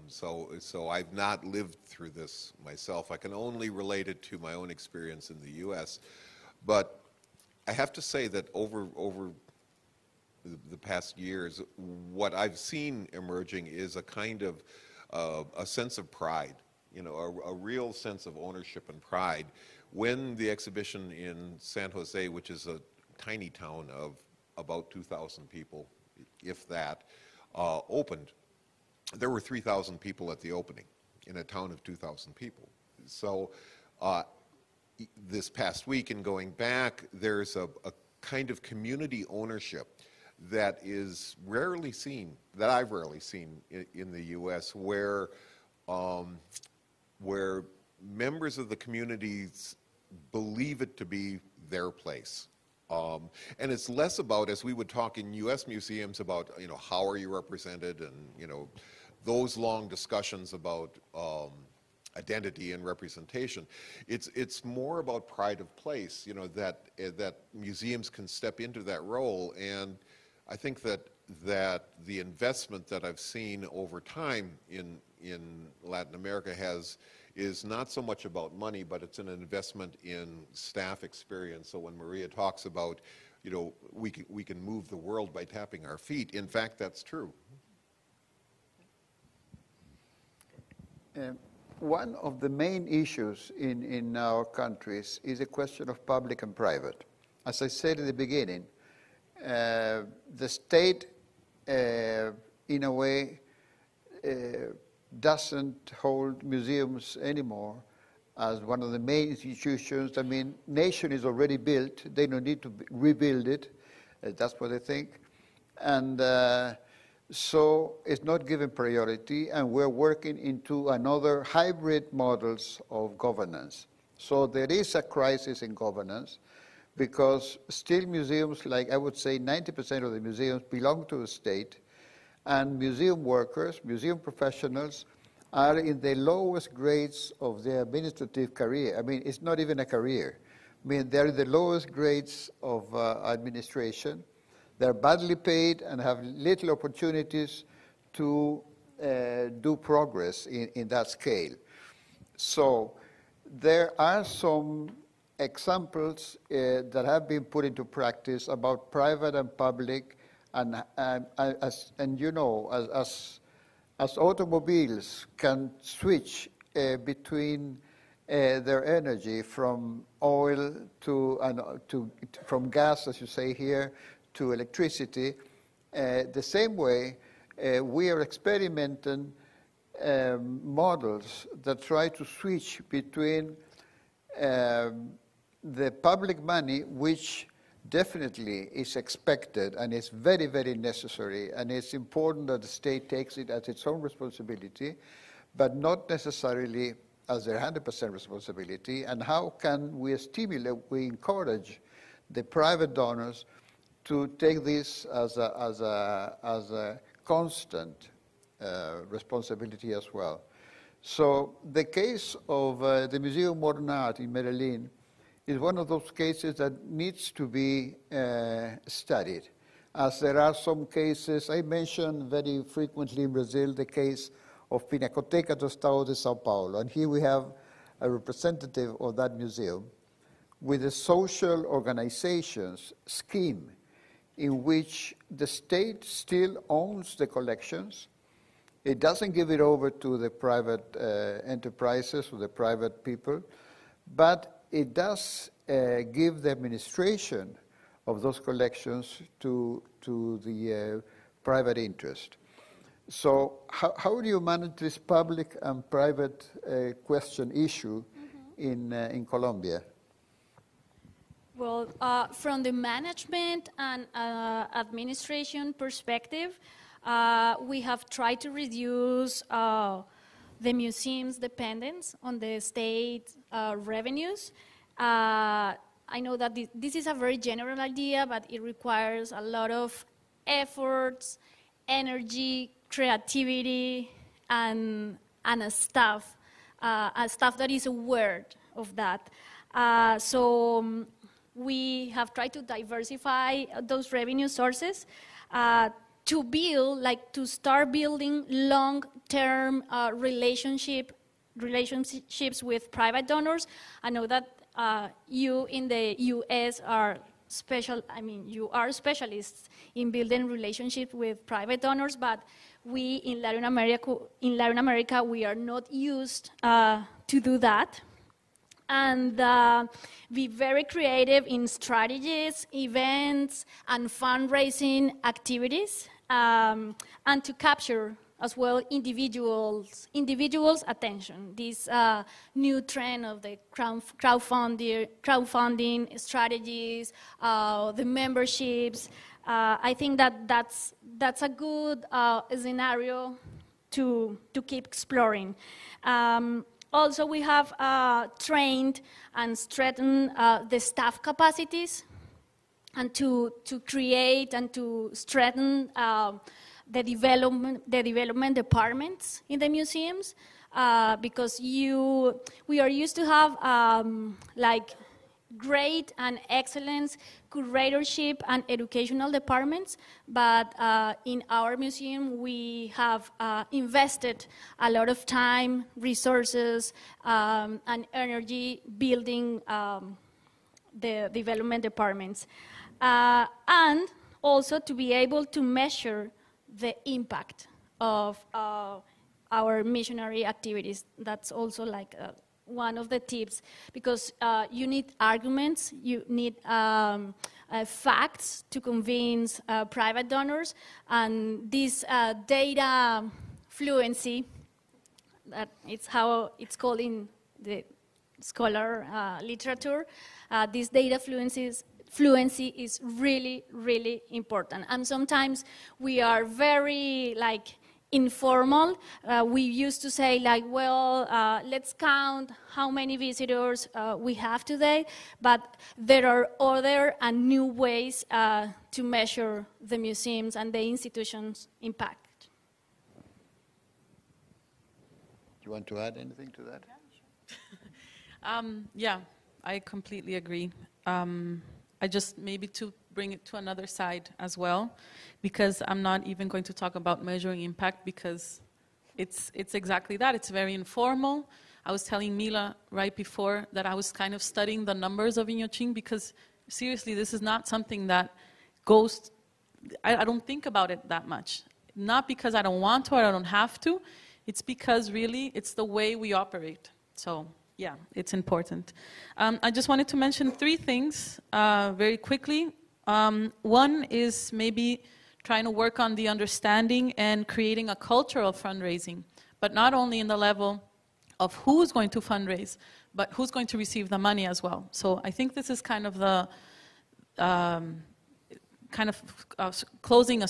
Speaker 4: So I've not lived through this myself. I can only relate it to my own experience in the U.S. But I have to say that over the past years, what I've seen emerging is a kind of a sense of pride, you know, a real sense of ownership and pride. When the exhibition in San Jose, which is a tiny town of about 2,000 people, if that, opened, there were 3,000 people at the opening in a town of 2,000 people. So this past week and going back, there's a kind of community ownership that is rarely seen, that I've rarely seen in the U.S., where members of the communities believe it to be their place. And it's less about, as we would talk in U.S. museums about, you know, how are you represented, and, you know, those long discussions about identity and representation. It's more about pride of place, you know, that museums can step into that role. And I think that the investment that I've seen over time in Latin America is not so much about money, but it's an investment in staff experience. So when Maria talks about, you know, we can move the world by tapping our feet, in fact, that's true.
Speaker 1: One of the main issues in our countries is a question of public and private. As I said in the beginning, the state, in a way, doesn't hold museums anymore as one of the main institutions. I mean, nation is already built. They don't need to rebuild it. That's what I think. And so it's not given priority, and we're working into another hybrid models of governance. So there is a crisis in governance, because still museums, like I would say 90% of the museums belong to the state, and museum workers, museum professionals, are in the lowest grades of their administrative career. I mean, it's not even a career. I mean, they're in the lowest grades of administration. They're badly paid and have little opportunities to do progress in that scale. So there are some examples that have been put into practice about private and public, and you know, as automobiles can switch between their energy from oil from gas, as you say here, to electricity, the same way we are experimenting models that try to switch between the public money, which definitely is expected and is very, very necessary, and it's important that the state takes it as its own responsibility, but not necessarily as their 100% responsibility. And how can we stimulate, we encourage the private donors to take this as a constant responsibility as well. So the case of the Museum of Modern Art in Medellin is one of those cases that needs to be studied, as there are some cases. I mention very frequently in Brazil the case of Pinacoteca do Estado de Sao Paulo, and here we have a representative of that museum with a social organizations scheme in which the state still owns the collections, It doesn't give it over to the private enterprises or the private people, but it does give the administration of those collections to the private interest. So how do you manage this public and private question issue in Colombia?
Speaker 2: Well, from the management and administration perspective, we have tried to reduce the museum's dependence on the state revenues. I know that this is a very general idea, but it requires a lot of efforts, energy, creativity, and a staff that is aware of that. So we have tried to diversify those revenue sources to start building long-term relationships with private donors. I know that you in the U.S. are you are specialists in building relationships with private donors, but we in Latin America, we are not used to do that. And be very creative in strategies, events, and fundraising activities, and to capture as well individuals' attention. This new trend of the crowdfunding strategies, the memberships. I think that's a good scenario to keep exploring. Also, we have trained and strengthened the staff capacities, and to create and to strengthen the development departments in the museums, because we are used to have great and excellent curatorship and educational departments, but in our museum we have invested a lot of time, resources, and energy building the development departments. And also to be able to measure the impact of our missionary activities. That's also one of the tips, because you need arguments, you need facts to convince private donors, and this data fluency, that it's how it's called in the scholar literature, this data fluency is really, really important. And sometimes we are very informal. We used to say let's count how many visitors we have today, but there are other and new ways to measure the museums and the institutions' impact.
Speaker 1: Do you want to add anything to that?
Speaker 3: Yeah, sure. Yeah, I completely agree. I just maybe to bring it to another side as well, because I'm not even going to talk about measuring impact, because it's exactly that. It's very informal. I was telling Mila right before that I was kind of studying the numbers of Inyoching, because seriously, this is not something that goes, I don't think about it that much. Not because I don't want to or I don't have to, it's because really it's the way we operate. So yeah, it's important. I just wanted to mention 3 things very quickly. One is maybe trying to work on the understanding and creating a culture of fundraising, but not only in the level of who's going to fundraise, but who's going to receive the money as well. So I think this is kind of the closing a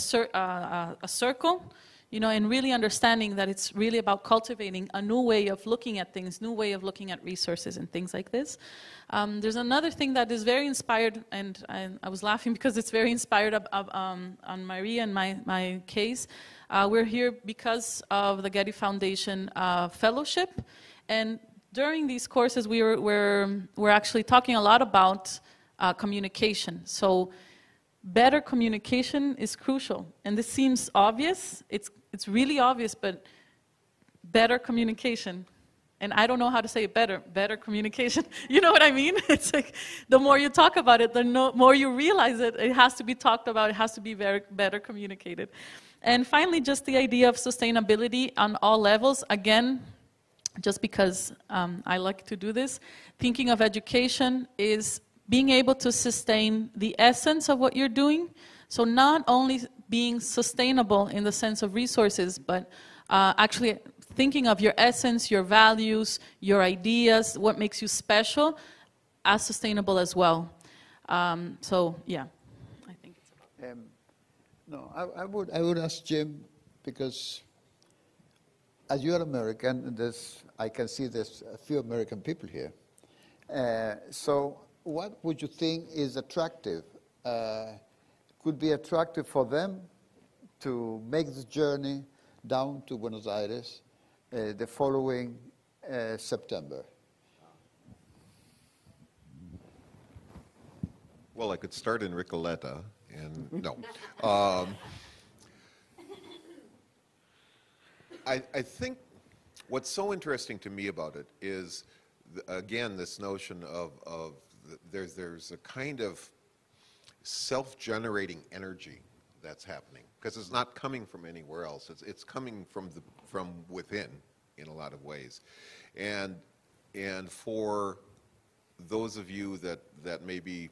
Speaker 3: circle, and really understanding that it's really about cultivating a new way of looking at things, new way of looking at resources and things like this. There's another thing that is very inspired, and I was laughing because it's very inspired on Maria and my case. We're here because of the Getty Foundation Fellowship, and during these courses we're actually talking a lot about communication. So better communication is crucial, and this seems obvious. It's really obvious, but better communication. And I don't know how to say it better communication. You know what I mean? It's like the more you talk about it, the more you realize it has to be talked about, it has to be better communicated. And finally, just the idea of sustainability on all levels. Again, just because I like to do this, thinking of education is being able to sustain the essence of what you're doing. So not only being sustainable in the sense of resources, but actually thinking of your essence, your values, your ideas, what makes you special, as sustainable as well. So yeah, I think it's about
Speaker 1: No, I would ask Jim, because as you're American, I can see there's a few American people here. So what would you think is attractive? Could be attractive for them to make the journey down to Buenos Aires the following September?
Speaker 4: Well, I could start in Recoleta, and no. I think what's so interesting to me about it is, again, this notion of there's a kind of self-generating energy that's happening, because it's not coming from anywhere else. It's coming from within in a lot of ways, and for those of you that may be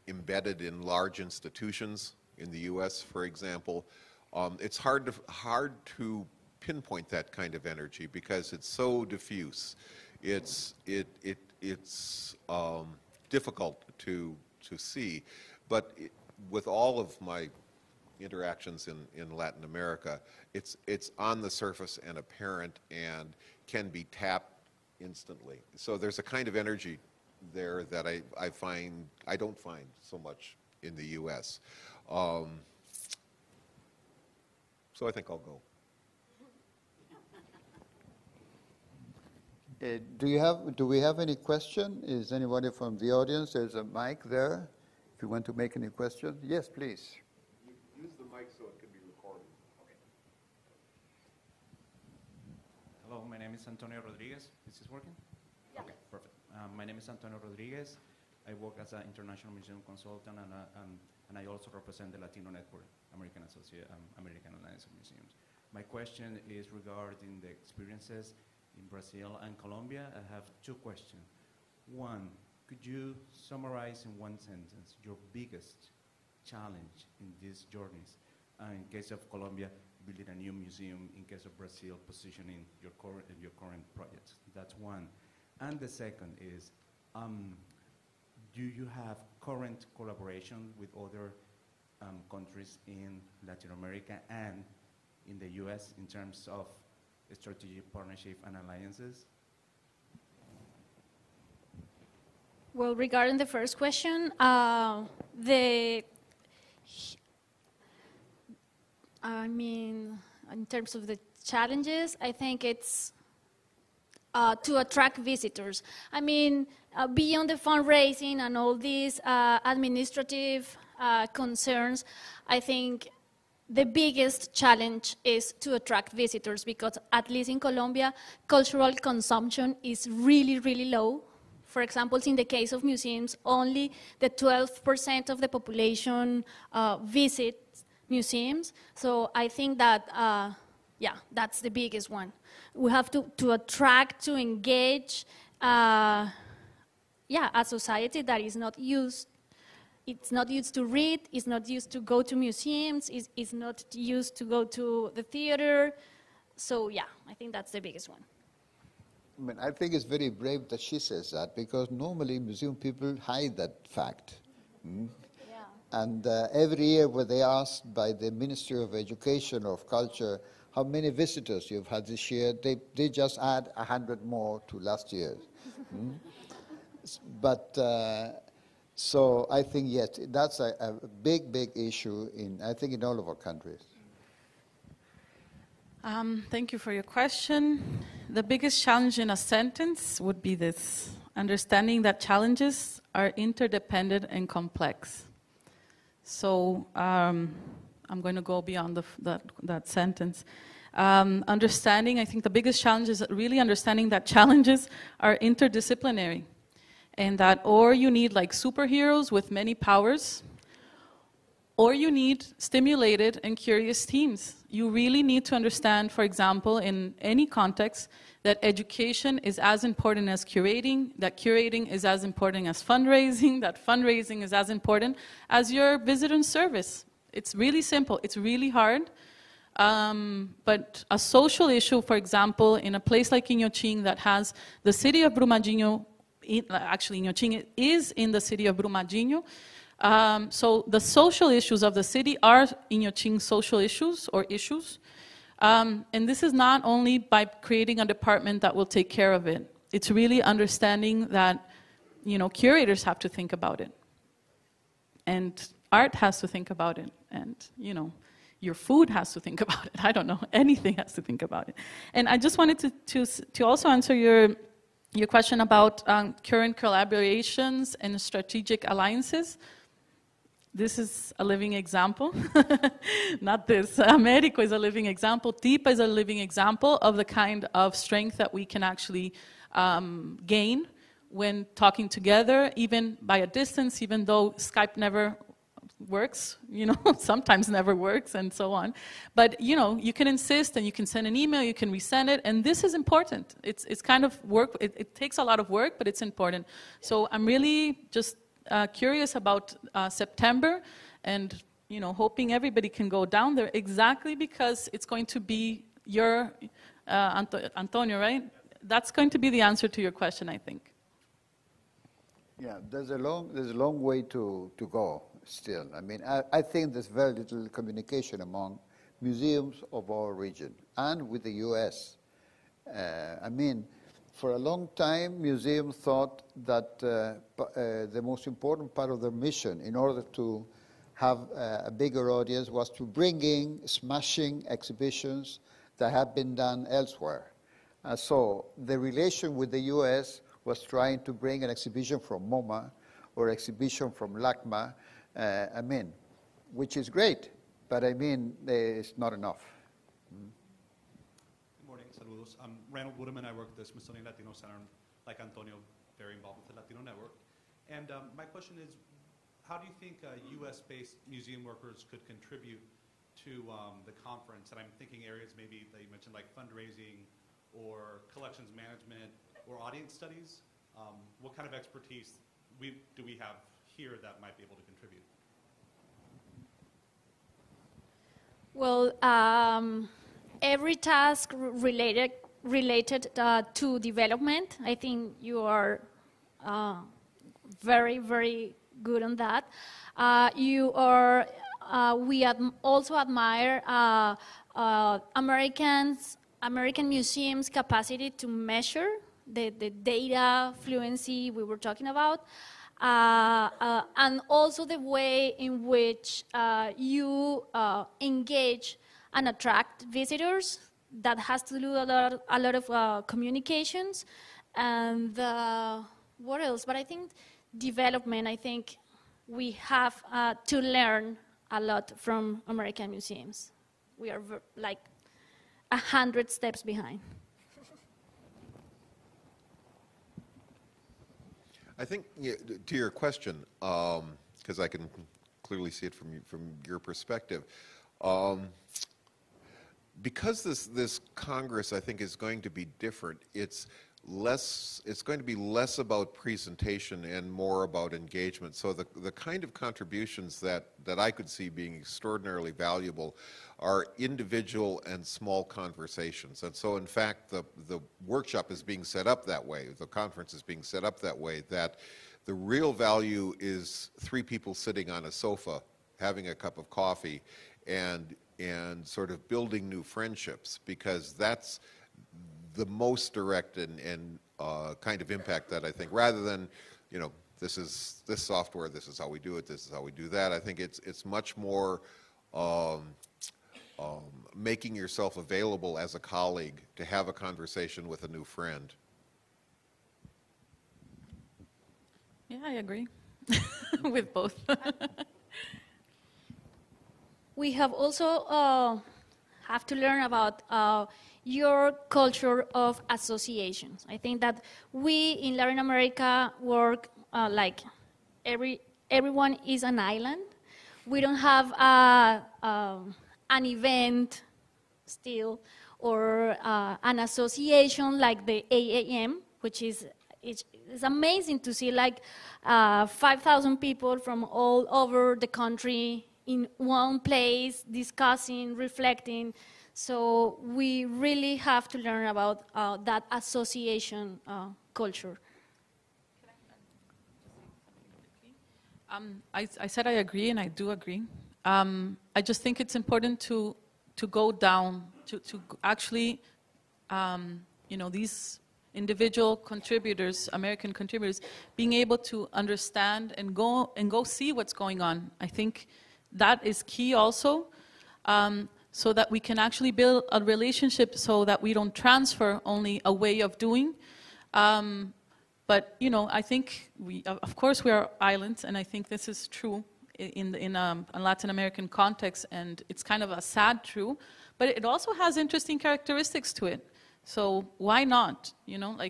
Speaker 4: embedded in large institutions in the U.S., for example, it's hard to pinpoint that kind of energy because it's so diffuse. It's difficult to see, but with all of my interactions in Latin America, it's on the surface and apparent and can be tapped instantly. So there's a kind of energy there that I don't find so much in the U.S. So I think I'll go.
Speaker 1: Do we have any question? Is anybody from the audience? There's a mic there. If you want to make any question, yes, please.
Speaker 4: Use the mic so it can be recorded. Okay.
Speaker 5: Hello, my name is Antonio Rodriguez. Is this working? Yeah. Okay, perfect. My name is Antonio Rodriguez. I work as an international museum consultant, and I also represent the Latino Network, American Alliance of Museums. My question is regarding the experiences in Brazil and Colombia. I have two questions. One, could you summarize in one sentence your biggest challenge in these journeys? In case of Colombia, building a new museum. In case of Brazil, positioning your current projects. That's one. And the second is, do you have current collaboration with other countries in Latin America and in the U.S. in terms of strategic partnership and alliances?
Speaker 2: Well, regarding the first question, in terms of the challenges, I think it's to attract visitors. Beyond the fundraising and all these administrative concerns, I think the biggest challenge is to attract visitors, because at least in Colombia, cultural consumption is really, really low. For example, in the case of museums, only the 12% of the population visits museums. So I think that, that's the biggest one. We have to attract, to engage, a society that is not used. It's not used to read, it's not used to go to museums, it's not used to go to the theater. So I think that's the biggest one.
Speaker 1: I think it's very brave that she says that, because normally museum people hide that fact. Mm? Yeah. And every year when they asked by the Ministry of Education or of Culture how many visitors you've had this year, they just add 100 more to last year. Mm? But so I think, yes, that's a big, big issue I think in all of our countries.
Speaker 3: Thank you for your question. The biggest challenge in a sentence would be this: understanding that challenges are interdependent and complex. So I'm going to go beyond that sentence. Understanding, I think the biggest challenge is really understanding that challenges are interdisciplinary, and that or you need like superheroes with many powers, or you need stimulated and curious teams. You really need to understand, for example, in any context, that education is as important as curating, that curating is as important as fundraising, that fundraising is as important as your visitor service. It's really simple. It's really hard. But a social issue, for example, in a place like Inhotim that has the city of Brumadinho, actually Inhotim is in the city of Brumadinho, so the social issues of the city are Inhotim social issues or issues. And this is not only by creating a department that will take care of it. It's really understanding that, you know, curators have to think about it. And art has to think about it. And, you know, your food has to think about it. I don't know. Anything has to think about it. And I just wanted to also answer your question about current collaborations and strategic alliances. This is a living example. Not this. Américo is a living example. TIPA is a living example of the kind of strength that we can actually gain when talking together, even by a distance, even though Skype never works, you know, sometimes never works and so on. But, you know, you can insist and you can send an email, you can resend it, and this is important. It's kind of work, it takes a lot of work, but it's important. So I'm really just curious about September and, you know, hoping everybody can go down there exactly because it's going to be your, Antonio, right? That's going to be the answer to your question, I think.
Speaker 1: Yeah, there's a long way to go still. I mean, I think there's very little communication among museums of our region and with the US. I mean, for a long time, museums thought that the most important part of their mission in order to have a bigger audience was to bring in smashing exhibitions that had been done elsewhere. So the relation with the US was trying to bring an exhibition from MoMA or exhibition from LACMA, I mean, which is great, but I mean, it's not enough.
Speaker 6: Good morning, saludos. I'm Randall Woodeman. I work at the Smithsonian Latino Center, like Antonio, very involved with the Latino Network. And my question is, how do you think US-based museum workers could contribute to the conference? And I'm thinking areas maybe that you mentioned like fundraising or collections management or audience studies. What kind of expertise do we have here that might be able to contribute?
Speaker 2: Well, every task related to development, I think you are very, very good on that. We also admire American museums' capacity to measure the data fluency we were talking about. And also the way in which you engage and attract visitors. That has to do a lot of communications. And what else? But I think development, I think we have to learn a lot from American museums. We are like 100 steps behind.
Speaker 4: I think, to your question, because I can clearly see it from your perspective, because this Congress, I think, is going to be different. It's going to be less about presentation and more about engagement. So the kind of contributions that I could see being extraordinarily valuable are individual and small conversations. And so in fact, the workshop is being set up that way, the conference is being set up that way, that the real value is 3 people sitting on a sofa, having a cup of coffee, and sort of building new friendships, because that's the most direct and kind of impact that I think, rather than, you know, this is this software, this is how we do it, this is how we do that. I think it's much more making yourself available as a colleague to have a conversation with a new friend.
Speaker 3: Yeah, I agree with both.
Speaker 2: We have also have to learn about your culture of associations. I think that we in Latin America work like everyone is an island. we don't have an event still or an association like the AAM, which is it's amazing to see like 5,000 people from all over the country in one place discussing, reflecting. So we really have to learn about that association culture.
Speaker 3: I said I agree, and I do agree. I just think it's important to go down, to actually, these individual contributors, American contributors, being able to understand and go see what's going on. I think that is key also, so that we can actually build a relationship so that we don't transfer only a way of doing. But, I think of course we are islands, and I think this is true in a Latin American context, and it's kind of a sad truth, but it also has interesting characteristics to it. So why not?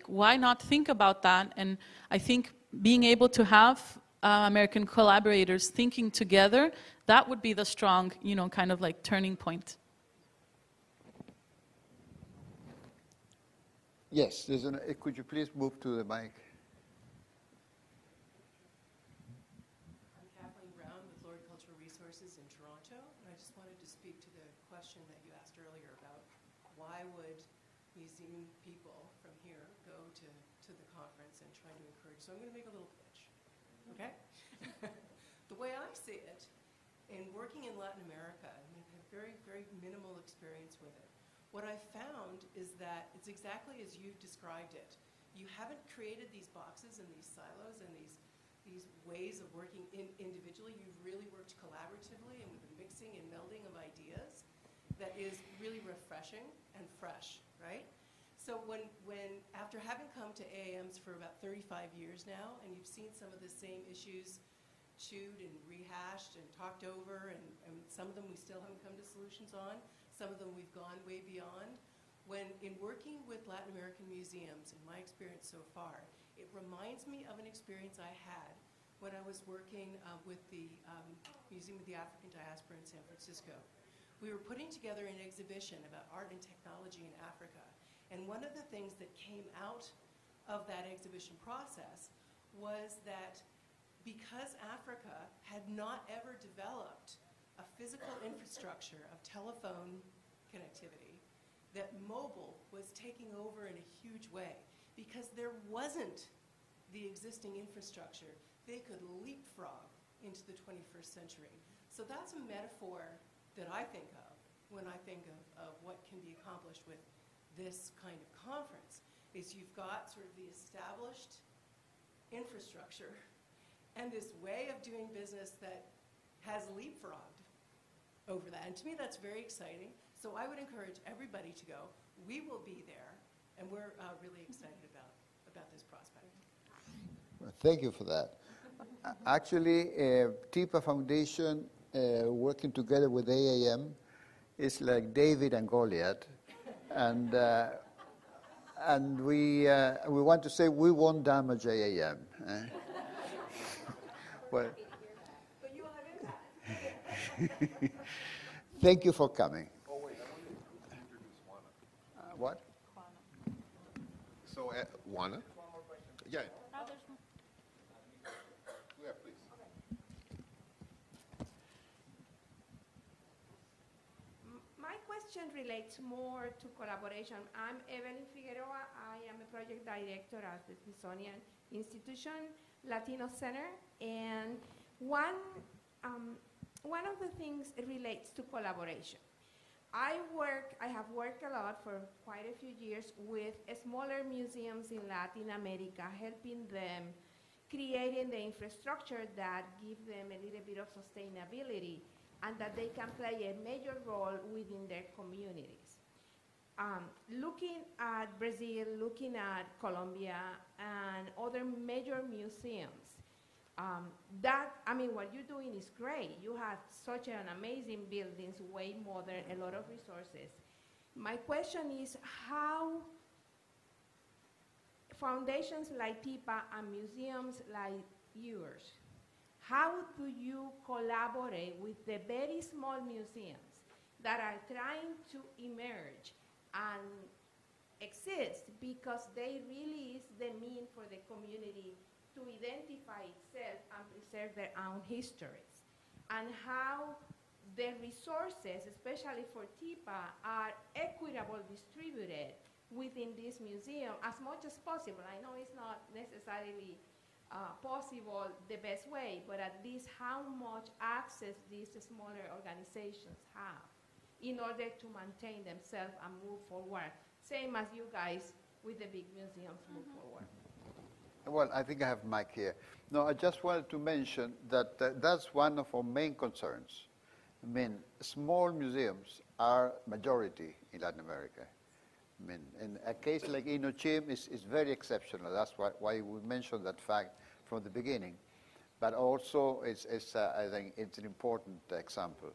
Speaker 3: Why not think about that? And I think being able to have American collaborators thinking together, that would be the strong, kind of like turning point.
Speaker 1: Yes, could you please move to the mic?
Speaker 7: I'm Kathleen Brown with Lord Cultural Resources in Toronto, and I just wanted to speak to the question that you asked earlier about why would museum people from here go to the conference and try to encourage. So I'm going to make a little pitch, okay? The way I see it, in working in Latin America, I mean, I have very, very minimal experience with it. What I found is that it's exactly as you've described it. You haven't created these boxes and these silos and these ways of working individually. You've really worked collaboratively and with the mixing and melding of ideas that is really refreshing and fresh, right? So when after having come to AAMs for about 35 years now, and you've seen some of the same issues chewed and rehashed and talked over, and some of them we still haven't come to solutions on, some of them we've gone way beyond. When in working with Latin American museums, in my experience so far, it reminds me of an experience I had when I was working with the Museum of the African Diaspora in San Francisco. We were putting together an exhibition about art and technology in Africa. And one of the things that came out of that exhibition process was that because Africa had not ever developed a physical infrastructure of telephone connectivity, that mobile was taking over in a huge way. Because there wasn't the existing infrastructure, they could leapfrog into the 21st century. So that's a metaphor that I think of when I think of what can be accomplished with this kind of conference, is you've got sort of the established infrastructure and this way of doing business that has leapfrogged over that. And to me, that's very exciting. So I would encourage everybody to go. We will be there, and we're really excited about this prospect.
Speaker 1: Well, thank you for that. Actually, TIPA Foundation working together with AAM is like David and Goliath. And we want to say we won't damage AAM. Well,
Speaker 7: but you will have impact.
Speaker 1: Thank you for coming.
Speaker 4: Oh, wait, I wanted to introduce Juana.
Speaker 1: What?
Speaker 4: So, Juana?
Speaker 6: One more question.
Speaker 4: Yeah.
Speaker 6: Yeah, please.
Speaker 8: My question relates more to collaboration. I'm Evelyn Figueroa. I am a project director at the Smithsonian Institution Latino Center, and one of the things relates to collaboration. I have worked a lot for quite a few years with smaller museums in Latin America, helping them creating the infrastructure that give them a little bit of sustainability and that they can play a major role within their communities. Looking at Brazil, looking at Colombia, and other major museums, what you're doing is great. You have such an amazing buildings, way modern, a lot of resources. My question is how foundations like TIPA and museums like yours, how do you collaborate with the very small museums that are trying to emerge and exist because they really is the mean for the community to identify itself and preserve their own histories, and how the resources, especially for TIPA, are equitably distributed within this museum as much as possible. I know it's not necessarily possible the best way, but at least how much access these smaller organizations have in order to maintain themselves and move forward, same as you guys with the big museums move forward.
Speaker 1: Well, I think I have Mike here. No, I just wanted to mention that that's one of our main concerns. I mean, small museums are majority in Latin America. I mean, in a case like Inochim is very exceptional. That's why we mentioned that fact from the beginning. But also, I think it's an important example.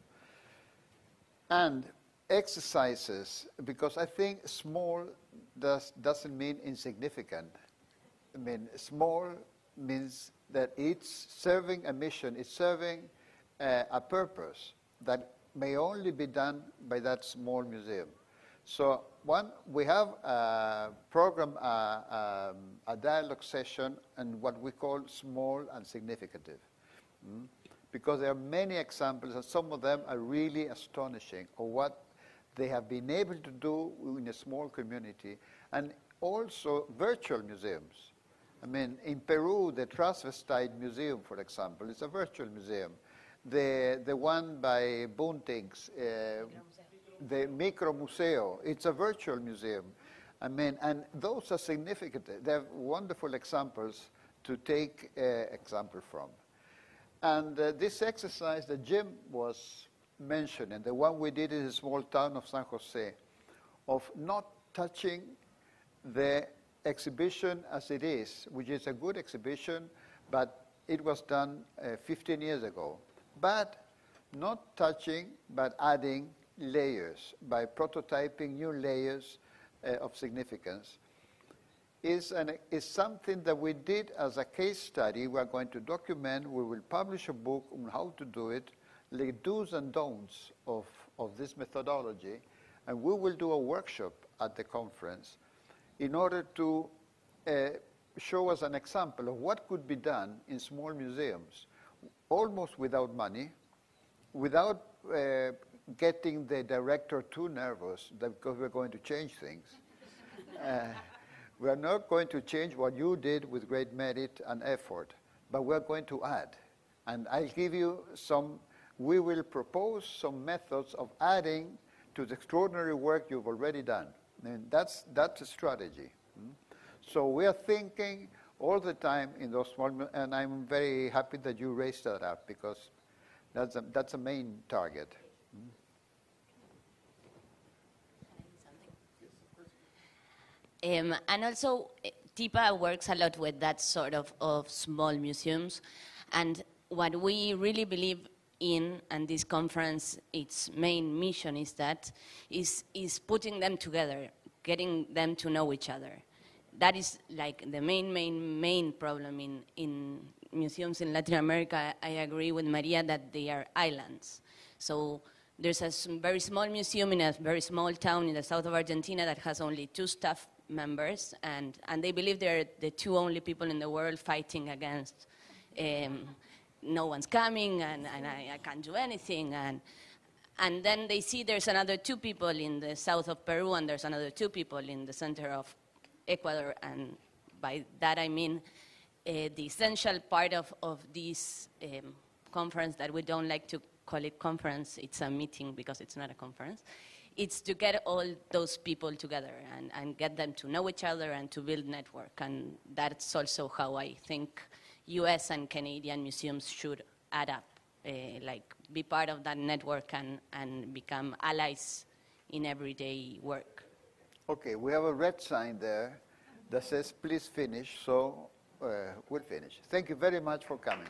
Speaker 1: And exercises, because I think small doesn't mean insignificant. I mean, small means that it's serving a mission, it's serving a purpose that may only be done by that small museum. So we have a program, a dialogue session, and what we call small and significant. Because there are many examples, and some of them are really astonishing of what they have been able to do in a small community, and also virtual museums. I mean, in Peru, the Transvestite Museum, for example, is a virtual museum. The one by Buntings, the Micro Museo, it's a virtual museum. I mean, and those are significant. They're wonderful examples to take example from. And this exercise that Jim was mentioning, the one we did in the small town of San Jose, of not touching the exhibition as it is, which is a good exhibition, but it was done 15 years ago. But not touching, but adding layers, by prototyping new layers of significance, is something that we did as a case study. We are going to document, we will publish a book on how to do it, the do's and don'ts of this methodology, and we will do a workshop at the conference in order to show us an example of what could be done in small museums, almost without money, without getting the director too nervous, because we're going to change things. We are not going to change what you did with great merit and effort, but we're going to add. And I'll give you we will propose some methods of adding to the extraordinary work you've already done. And that's a strategy. So we are thinking all the time in those small, and I'm very happy that you raised that up, because that's a main target.
Speaker 9: And also, TIPA works a lot with that sort of small museums. And what we really believe in, and this conference, its main mission is putting them together, getting them to know each other. That is like the main problem in museums in Latin America. I agree with Maria that they are islands. So there's a very small museum in a very small town in the south of Argentina that has only 2 staff members, and they believe they're the 2 only people in the world fighting against no one's coming, and I can't do anything. And then they see there's another 2 people in the south of Peru, and there's another 2 people in the center of Ecuador. And by that I mean the essential part of this conference, that we don't like to call it conference, it's a meeting because it's not a conference. It's to get all those people together and get them to know each other and to build network. And that's also how I think US and Canadian museums should add up, like be part of that network and become allies in everyday work.
Speaker 1: Okay, we have a red sign there that says please finish, so we'll finish. Thank you very much for coming.